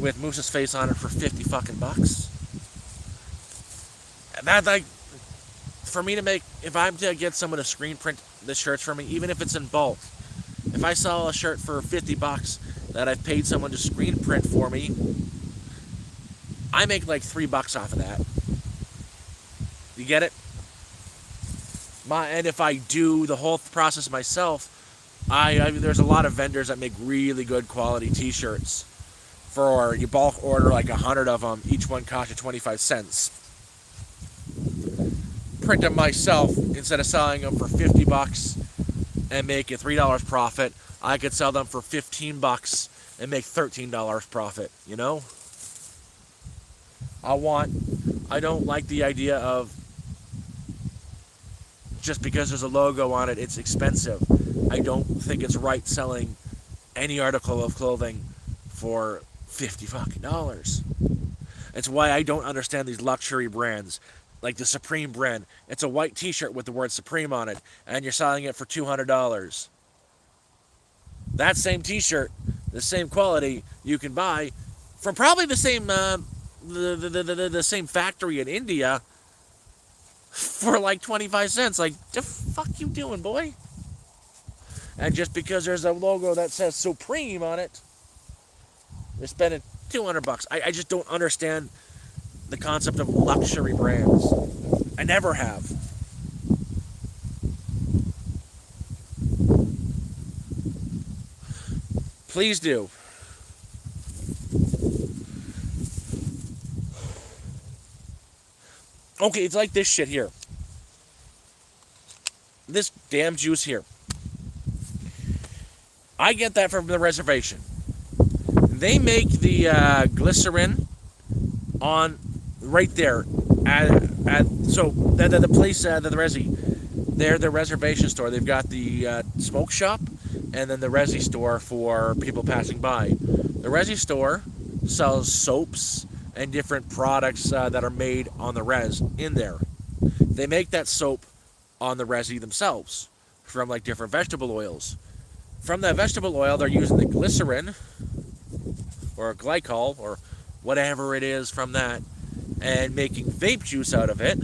with Moose's face on it for 50 fucking bucks. That, like, for me to make, if I'm to get someone to screen print the shirts for me, even if it's in bulk, if I sell a shirt for 50 bucks that I've paid someone to screen print for me, I make like $3 off of that. You get it? And if I do the whole process myself, there's a lot of vendors that make really good quality t-shirts. For you bulk order like 100 of them, each one costs you 25 cents. Print them myself, instead of selling them for 50 bucks and make a $3 profit, I could sell them for 15 bucks and make $13 profit, you know? I don't like the idea of just because there's a logo on it, it's expensive. I don't think it's right selling any article of clothing for $50 fucking dollars. It's why I don't understand these luxury brands, like the Supreme brand. It's a white t-shirt with the word Supreme on it, and you're selling it for $200. That same t-shirt, the same quality, you can buy from probably the same the same factory in India for like 25 cents. Like, the fuck you doing, boy? And just because there's a logo that says Supreme on it, they're spending 200 bucks. I just don't understand the concept of luxury brands. I never have. Please do. Okay, it's like this shit here. This damn juice here. I get that from the reservation. They make the glycerin on right there the place the resi, they're the reservation store. They've got the smoke shop and then the resi store for people passing by. The resi store sells soaps and different products that are made on the res in there. They make that soap on the resi themselves from like different vegetable oils. From that vegetable oil, they're using the glycerin or glycol or whatever it is from that and making vape juice out of it.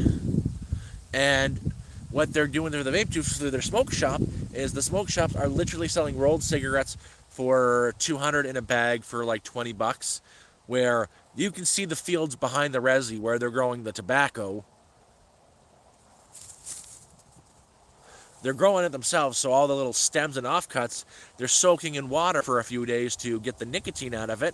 And what they're doing through the vape juice through their smoke shop is the smoke shops are literally selling rolled cigarettes for 200 in a bag for like 20 bucks, where you can see the fields behind the resi where they're growing the tobacco. They're growing it themselves, so all the little stems and offcuts, they're soaking in water for a few days to get the nicotine out of it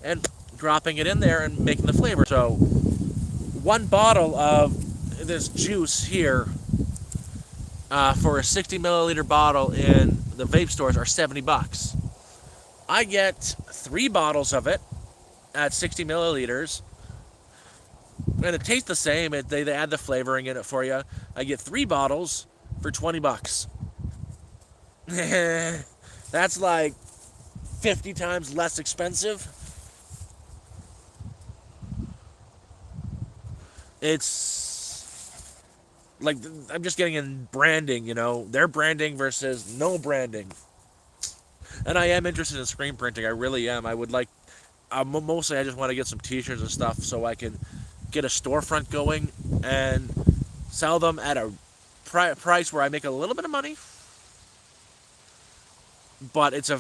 and dropping it in there and making the flavor. So one bottle of this juice here for a 60 milliliter bottle in the vape stores are 70 bucks. I get 3 bottles of it at 60 milliliters, and it tastes the same. They add the flavoring in it for you. I get 3 bottles for 20 bucks. That's like 50 times less expensive. It's like, I'm just getting in branding, their branding versus no branding. And I am interested in screen printing. I really am. I would like, mostly I just want to get some t-shirts and stuff so I can get a storefront going and sell them at a price where I make a little bit of money, but it's a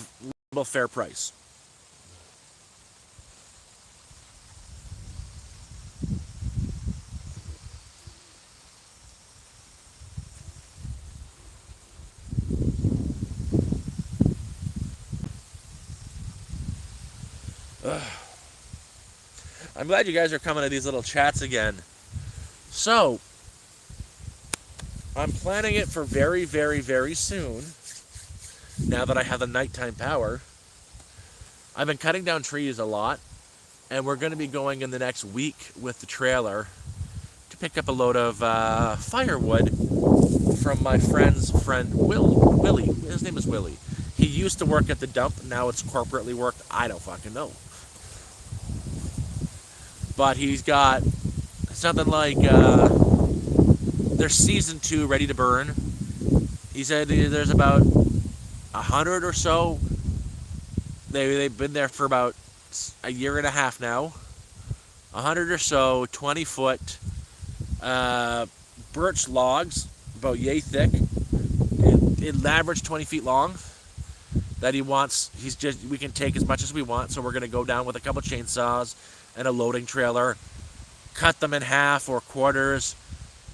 fair price. I'm glad you guys are coming to these little chats again. So, I'm planning it for very, very, very soon. Now that I have the nighttime power, I've been cutting down trees a lot, and we're going to be going in the next week with the trailer to pick up a load of firewood from my friend's friend Willie. His name is Willie. He used to work at the dump. Now it's corporately worked. I don't fucking know. But he's got something like their season 2 ready to burn. He said there's about 100 or so. They've been there for about a year and a half now. 100 or so 20-foot birch logs, about yay thick. It averaged 20 feet long. That he wants. We can take as much as we want. So we're gonna go down with a couple chainsaws and a loading trailer, cut them in half or quarters,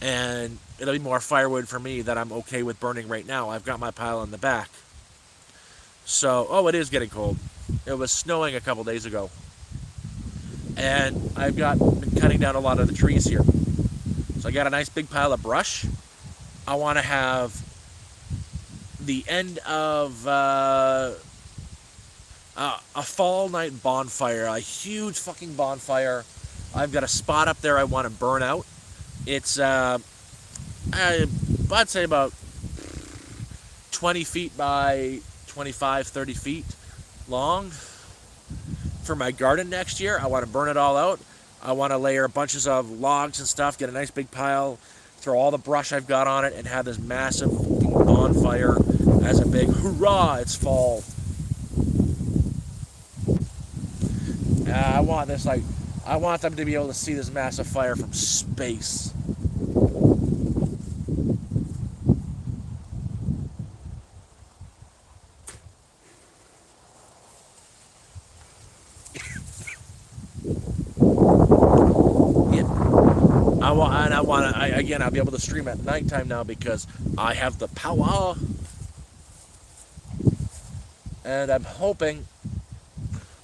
and it'll be more firewood for me that I'm okay with burning right now. I've got my pile in the back. So, it is getting cold. It was snowing a couple days ago. And I've been cutting down a lot of the trees here. So I got a nice big pile of brush. I want to have the end of a fall night bonfire, a huge fucking bonfire. I've got a spot up there I want to burn out. It's, I'd say about 20 feet by 25, 30 feet long. For my garden next year, I want to burn it all out. I want to layer bunches of logs and stuff, get a nice big pile, throw all the brush I've got on it, and have this massive bonfire as a big hurrah, it's fall. I want this, I want them to be able to see this massive fire from space. again, I'll be able to stream at nighttime now because I have the power. And I'm hoping,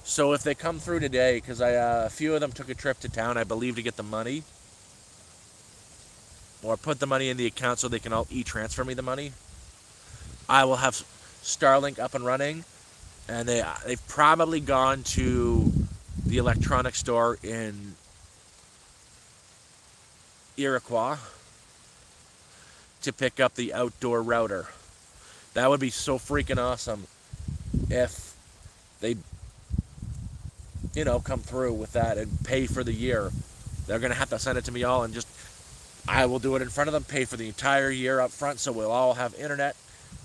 so if they come through today, because a few of them took a trip to town, I believe, to get the money, or put the money in the account so they can all e-transfer me the money, I will have Starlink up and running, and they've probably gone to the electronics store in Iroquois to pick up the outdoor router. That would be so freaking awesome if they, come through with that and pay for the year. They're going to have to send it to me all, and I will do it in front of them, pay for the entire year up front, so we'll all have internet,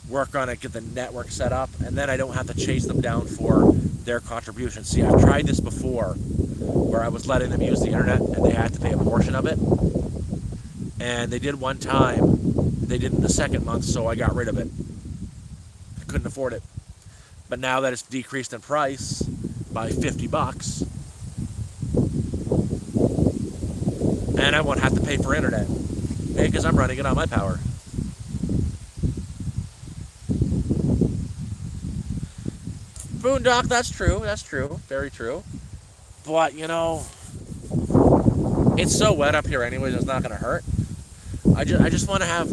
work on it, get the network set up, and then I don't have to chase them down for their contributions. See, I've tried this before, where I was letting them use the internet, and they had to pay a portion of it. And they did one time, they didn't the second month, so I got rid of it. I couldn't afford it. But now that it's decreased in price by $50, and I won't have to pay for internet, because I'm running it on my power. Boondock, that's true, very true. But, it's so wet up here anyways, it's not going to hurt. I just want to have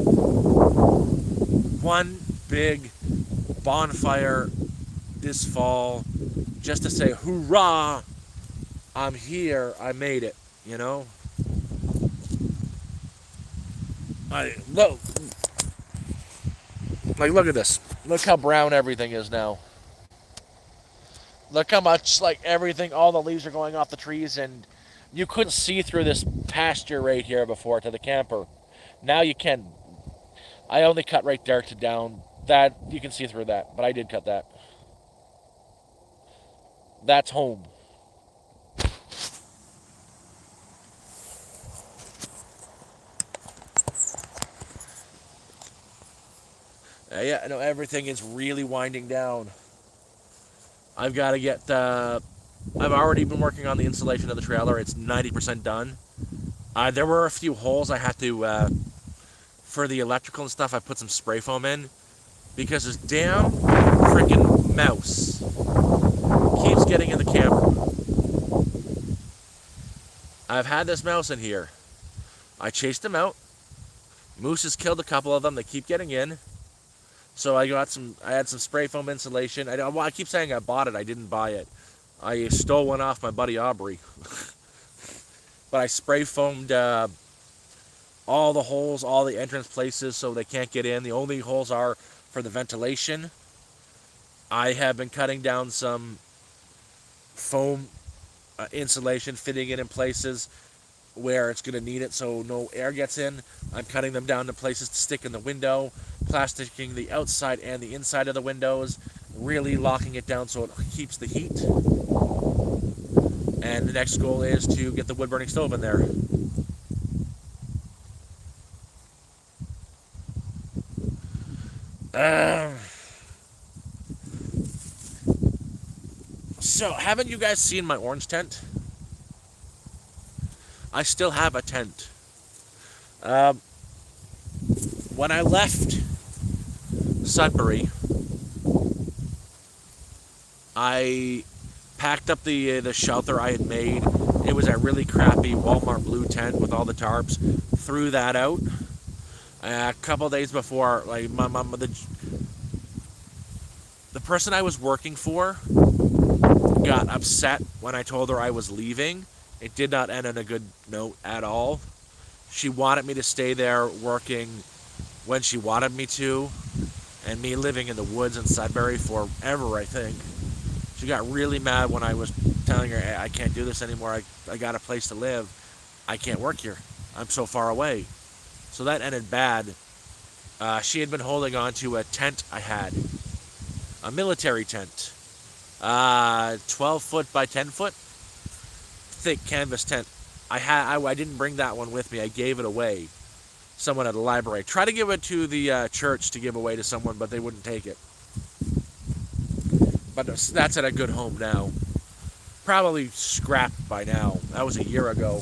one big bonfire this fall, just to say, hoorah, I'm here, I made it, Look at this. Look how brown everything is now. Look how much, everything, all the leaves are going off the trees, and you couldn't see through this pasture right here before to the camper. Now you can. I only cut right there to down. That, you can see through that, but I did cut that. That's home. Yeah, no, everything is really winding down. I've got to get I've already been working on the installation of the trailer. It's 90% done. There were a few holes I had to, for the electrical and stuff, I put some spray foam in, because this damn freaking mouse keeps getting in the camera. I've had this mouse in here. I chased him out. Moose has killed a couple of them. They keep getting in. So I had some spray foam insulation. I keep saying I bought it. I didn't buy it. I stole one off my buddy Aubrey. But I spray foamed all the holes, all the entrance places, so they can't get in. The only holes are for the ventilation. I have been cutting down some foam insulation, fitting it in places where it's going to need it so no air gets in. I'm cutting them down to places to stick in the window, plasticking the outside and the inside of the windows, really locking it down so it keeps the heat. And the next goal is to get the wood-burning stove in there. So, haven't you guys seen my orange tent? I still have a tent. When I left Sudbury, I packed up the shelter I had made. It was a really crappy Walmart blue tent with all the tarps. Threw that out. A couple days before, my mom, the person I was working for got upset when I told her I was leaving. It did not end on a good note at all. She wanted me to stay there working when she wanted me to, and me living in the woods in Sudbury forever, I think. She got really mad when I was telling her, hey, I can't do this anymore. I got a place to live. I can't work here. I'm so far away. So that ended bad. She had been holding on to a tent I had, a military tent, 12 foot by 10 foot, thick canvas tent. I didn't bring that one with me. I gave it away. Someone at a library. Tried to give it to the church to give away to someone, but they wouldn't take it. But that's at a good home now. Probably scrapped by now. That was a year ago.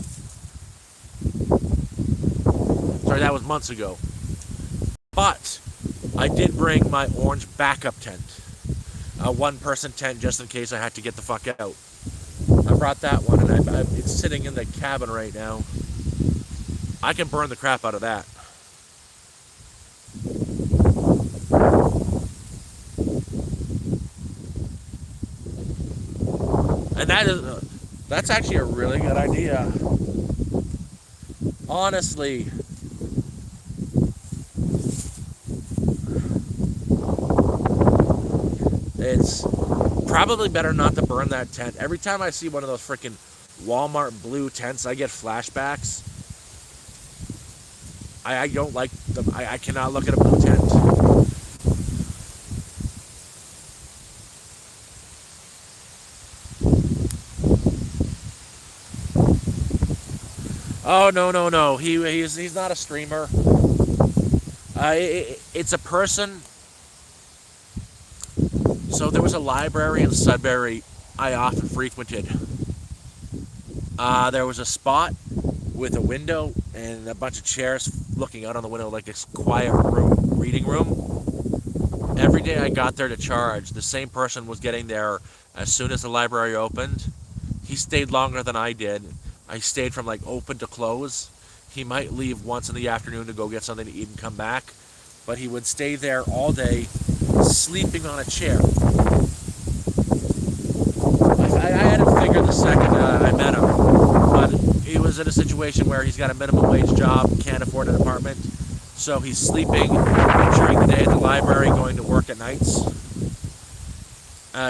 Sorry, that was months ago. But I did bring my orange backup tent, a one-person tent, just in case I had to get the fuck out. I brought that one, and it's sitting in the cabin right now. I can burn the crap out of that. And that's actually a really good idea. Honestly, it's probably better not to burn that tent. Every time I see one of those freaking Walmart blue tents, I get flashbacks. I don't like them. I cannot look at a blue tent. Oh, no, no, no. He's not a streamer. It's a person. So there was a library in Sudbury I often frequented. There was a spot with a window and a bunch of chairs looking out on the window, like this quiet room, reading room. Every day I got there to charge, the same person was getting there as soon as the library opened. He stayed longer than I did. I stayed from like open to close. He might leave once in the afternoon to go get something to eat and come back, but he would stay there all day, sleeping on a chair. I had to figure the second I met him, but he was in a situation where he's got a minimum wage job, can't afford an apartment, so he's sleeping during the day at the library, going to work at nights,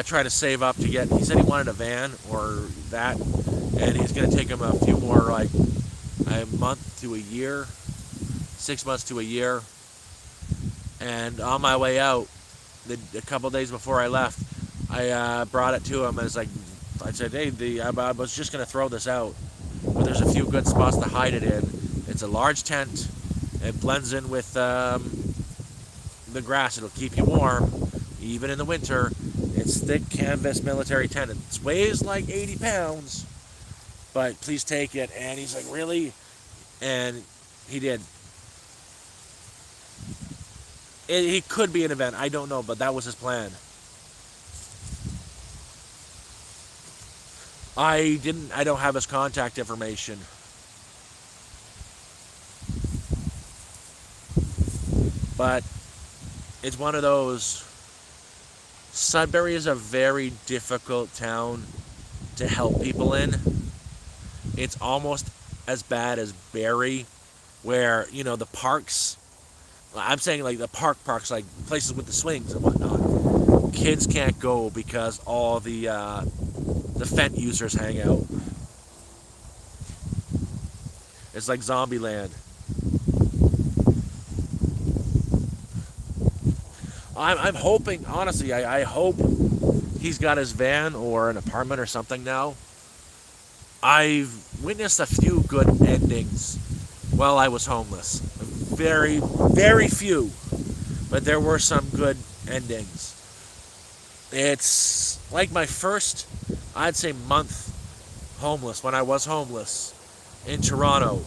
trying to save up to get. He said he wanted a van or that, and he's going to take him a few more, like a month to a year, 6 months to a year. And on my way out, a couple days before I left, I brought it to him. And it's like, I said, hey, I was just going to throw this out, but there's a few good spots to hide it in. It's a large tent. It blends in with the grass. It'll keep you warm, even in the winter. It's thick canvas military tent. It weighs like 80 pounds, but please take it. And he's like, really? And he did. He could be an event. I don't know, but that was his plan. I don't have his contact information. But it's one of those. Sudbury is a very difficult town to help people in. It's almost as bad as Barrie, where, the parks, I'm saying like the parks, like places with the swings and whatnot, kids can't go because all the Fent users hang out. It's like Zombieland. I'm hoping, honestly, I hope he's got his van or an apartment or something now. I've witnessed a few good endings while I was homeless. Very, very few, but there were some good endings. It's like my first, I'd say, month homeless, when I was homeless in Toronto.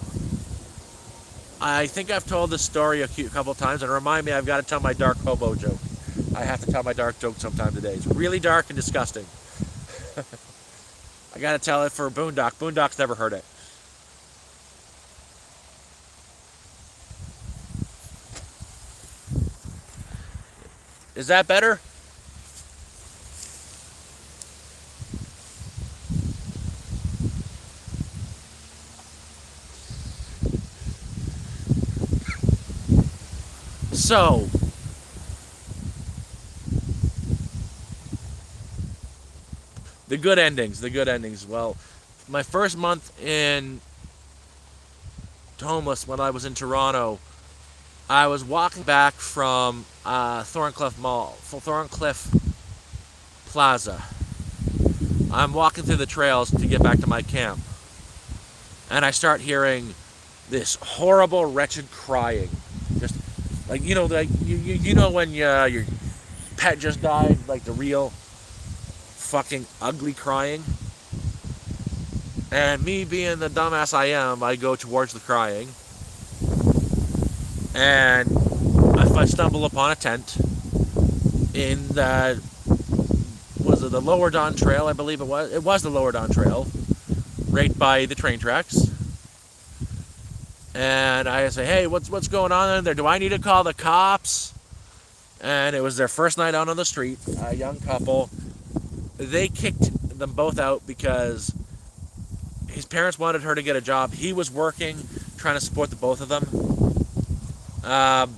I think I've told this story a couple times, and remind me, I've got to tell my dark hobo joke. I have to tell my dark joke sometime today. It's really dark and disgusting. I got to tell it for Boondock. Boondock's never heard it. Is that better? So, the good endings. Well, my first month in homeless, when I was in Toronto, I was walking back from Thorncliffe Plaza. I'm walking through the trails to get back to my camp, and I start hearing this horrible, wretched crying. Just like, like you know when your pet just died, like the real fucking ugly crying. And me being the dumbass I am, I go towards the crying. And I stumble upon a tent in the was it the Lower Don Trail? I believe it was. It was the Lower Don Trail, right by the train tracks. And I say, "Hey, what's going on in there? Do I need to call the cops?" And it was their first night out on the street. A young couple. They kicked them both out because his parents wanted her to get a job. He was working, trying to support the both of them. Um,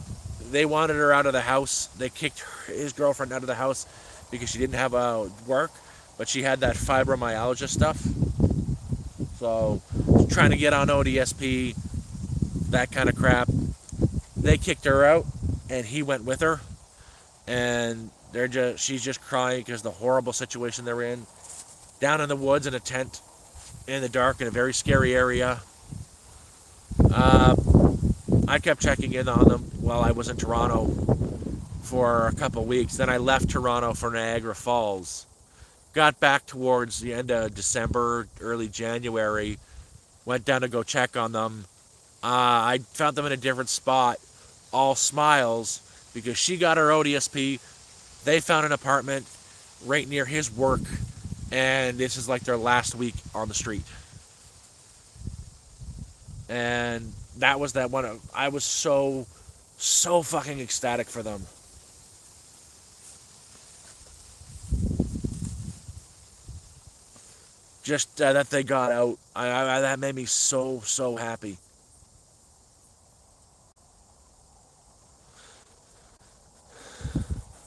they wanted her out of the house. They kicked his girlfriend out of the house because she didn't have work, but she had that fibromyalgia stuff. So trying to get on ODSP, that kind of crap. They kicked her out, and he went with her, and she's just crying because the horrible situation they're in, down in the woods in a tent, in the dark, in a very scary area. Uh, I kept checking in on them while I was in Toronto for a couple weeks. Then I left Toronto for Niagara Falls. Got back towards the end of December, early January. Went down to go check on them. I found them in a different spot, all smiles, because she got her ODSP. They found an apartment right near his work, and this is like their last week on the street. And that was that one. I was so fucking ecstatic for them. Just that they got out. That made me so happy.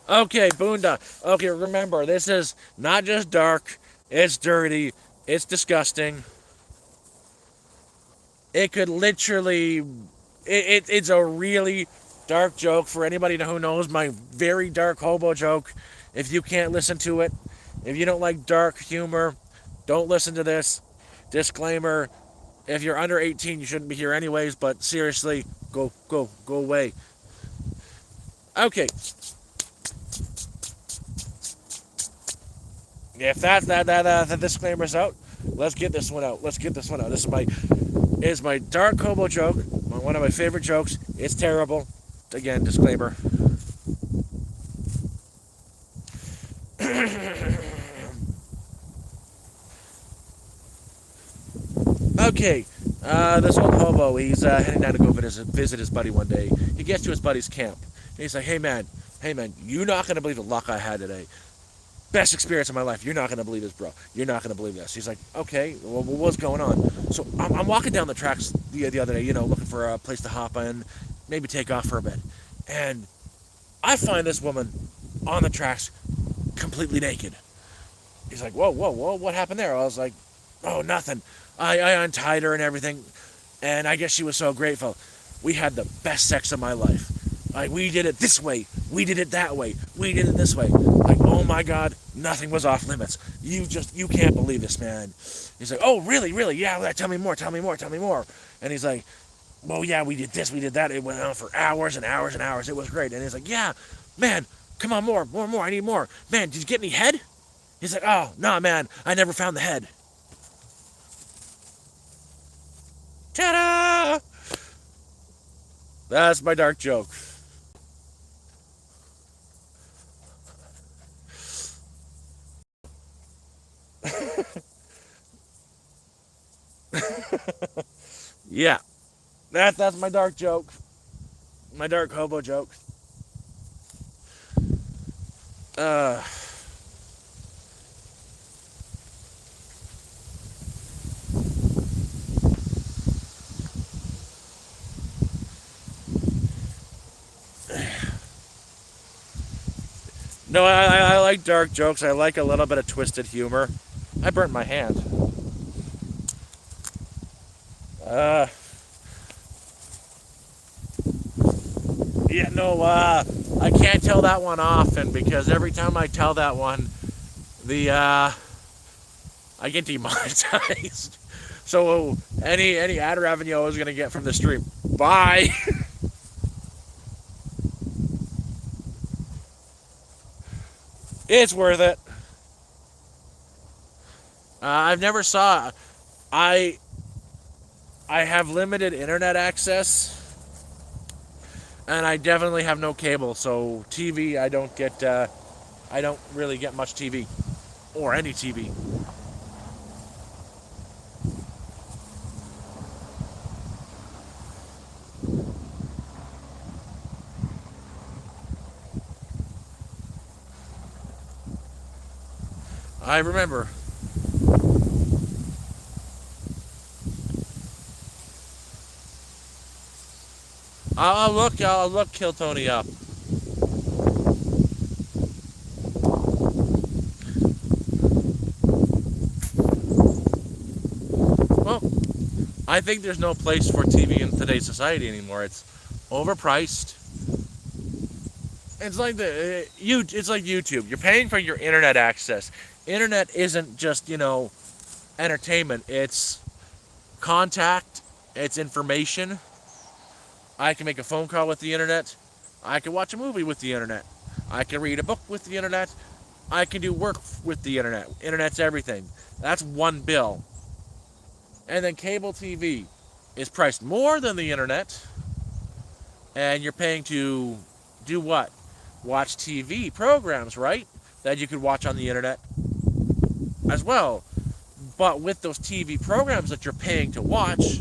Okay, Boonda. Okay, remember, this is not just dark, it's dirty, it's disgusting. It could literally. It's a really dark joke for anybody who knows my very dark hobo joke. If you can't listen to it, if you don't like dark humor, don't listen to this. Disclaimer: if you're under 18, you shouldn't be here anyways. But seriously, go away. Okay, if that disclaimer's out, let's get this one out. Let's get this one out. This is my dark hobo joke. One of my favorite jokes. It's terrible. Again, disclaimer. Okay, this old hobo, he's heading down to go visit his buddy one day. He gets to his buddy's camp. And he's like, hey man, you're not going to believe the luck I had today. Best experience of my life. You're not going to believe this, bro. You're not going to believe this. He's like, okay, well, what's going on? So I'm walking down the tracks the other day, looking for a place to hop in, maybe take off for a bit. And I find this woman on the tracks completely naked. He's like, whoa, what happened there? I was like, oh, nothing. I untied her and everything, and I guess she was so grateful. We had the best sex of my life. Like, we did it this way, we did it that way, we did it this way. Like, oh my God, nothing was off limits. You can't believe this, man. He's like, oh, really? Yeah, tell me more. And he's like, well, yeah, we did this, we did that. It went on for hours and hours and hours. It was great. And he's like, yeah, man, come on, more. I need more. Man, did you get any head? He's like, oh, nah, man, I never found the head. Ta-da! That's my dark joke. Yeah, that's my dark joke. My dark hobo joke. Uh, no, I like dark jokes. I like a little bit of twisted humor. I burnt my hand. Uh, yeah, no, I can't tell that one often because every time I tell that one, the I get demonetized. So any ad revenue I was gonna get from the stream, bye. It's worth it. I've never saw. I I have limited internet access, And I definitely have no cable, so TV I don't get. I don't really get much TV or any TV. I remember. I'll look. I'll look. Kill Tony up. Well, I think there's no place for TV in today's society anymore. It's overpriced. It's like It's like YouTube. You're paying for your internet access. Internet isn't just entertainment. It's contact. It's information. I can make a phone call with the internet. I can watch a movie with the internet. I can read a book with the internet. I can do work with the internet. Internet's everything. That's one bill. And then cable TV is priced more than the internet. And you're paying to do what? Watch TV programs, right? That you could watch on the internet as well. But with those TV programs that you're paying to watch,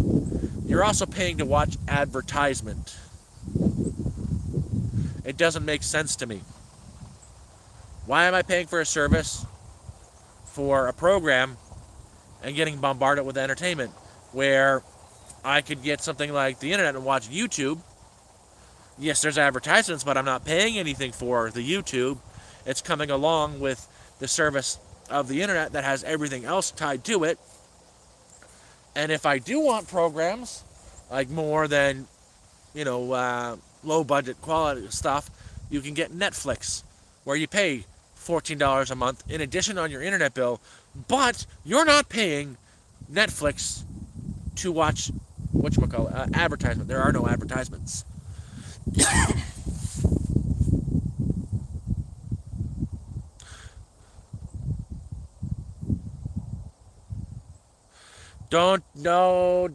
you're also paying to watch advertisement. It doesn't make sense to me. Why am I paying for a service for a program and getting bombarded with entertainment where I could get something like the internet and watch YouTube? Yes, there's advertisements, but I'm not paying anything for the YouTube. It's coming along with the service of the internet that has everything else tied to it. And if I do want programs like more than low budget quality stuff, you can get Netflix, where you pay $14 a month in addition on your internet bill, but you're not paying Netflix to watch advertisement. There are no advertisements.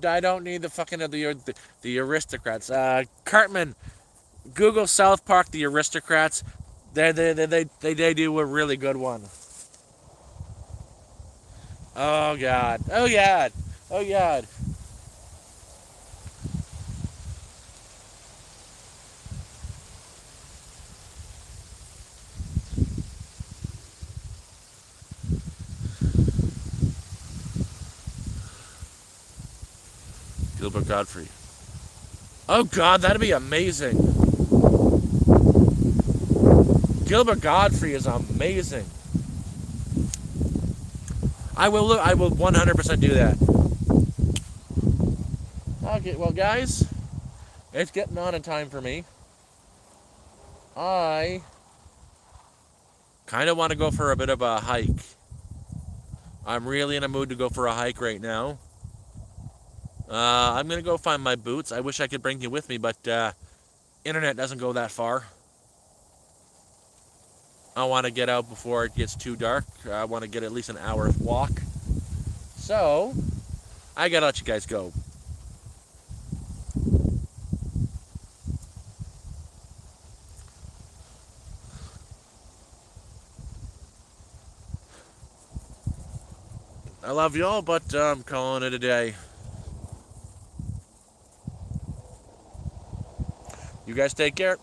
I don't need the fucking the aristocrats. Cartman, Google South Park, the aristocrats. They do a really good one. Oh god. Oh god. Oh god. Gilbert Godfrey. Oh god, that'd be amazing. Gilbert Godfrey is amazing. I will 100% do that. Okay, well guys, it's getting on in time for me. I kind of want to go for a bit of a hike. I'm really in a mood to go for a hike right now. I'm going to go find my boots. I wish I could bring you with me, but internet doesn't go that far. I want to get out before it gets too dark. I want to get at least an hour's walk. So, I got to let you guys go. I love y'all, but I'm calling it a day. You guys take care.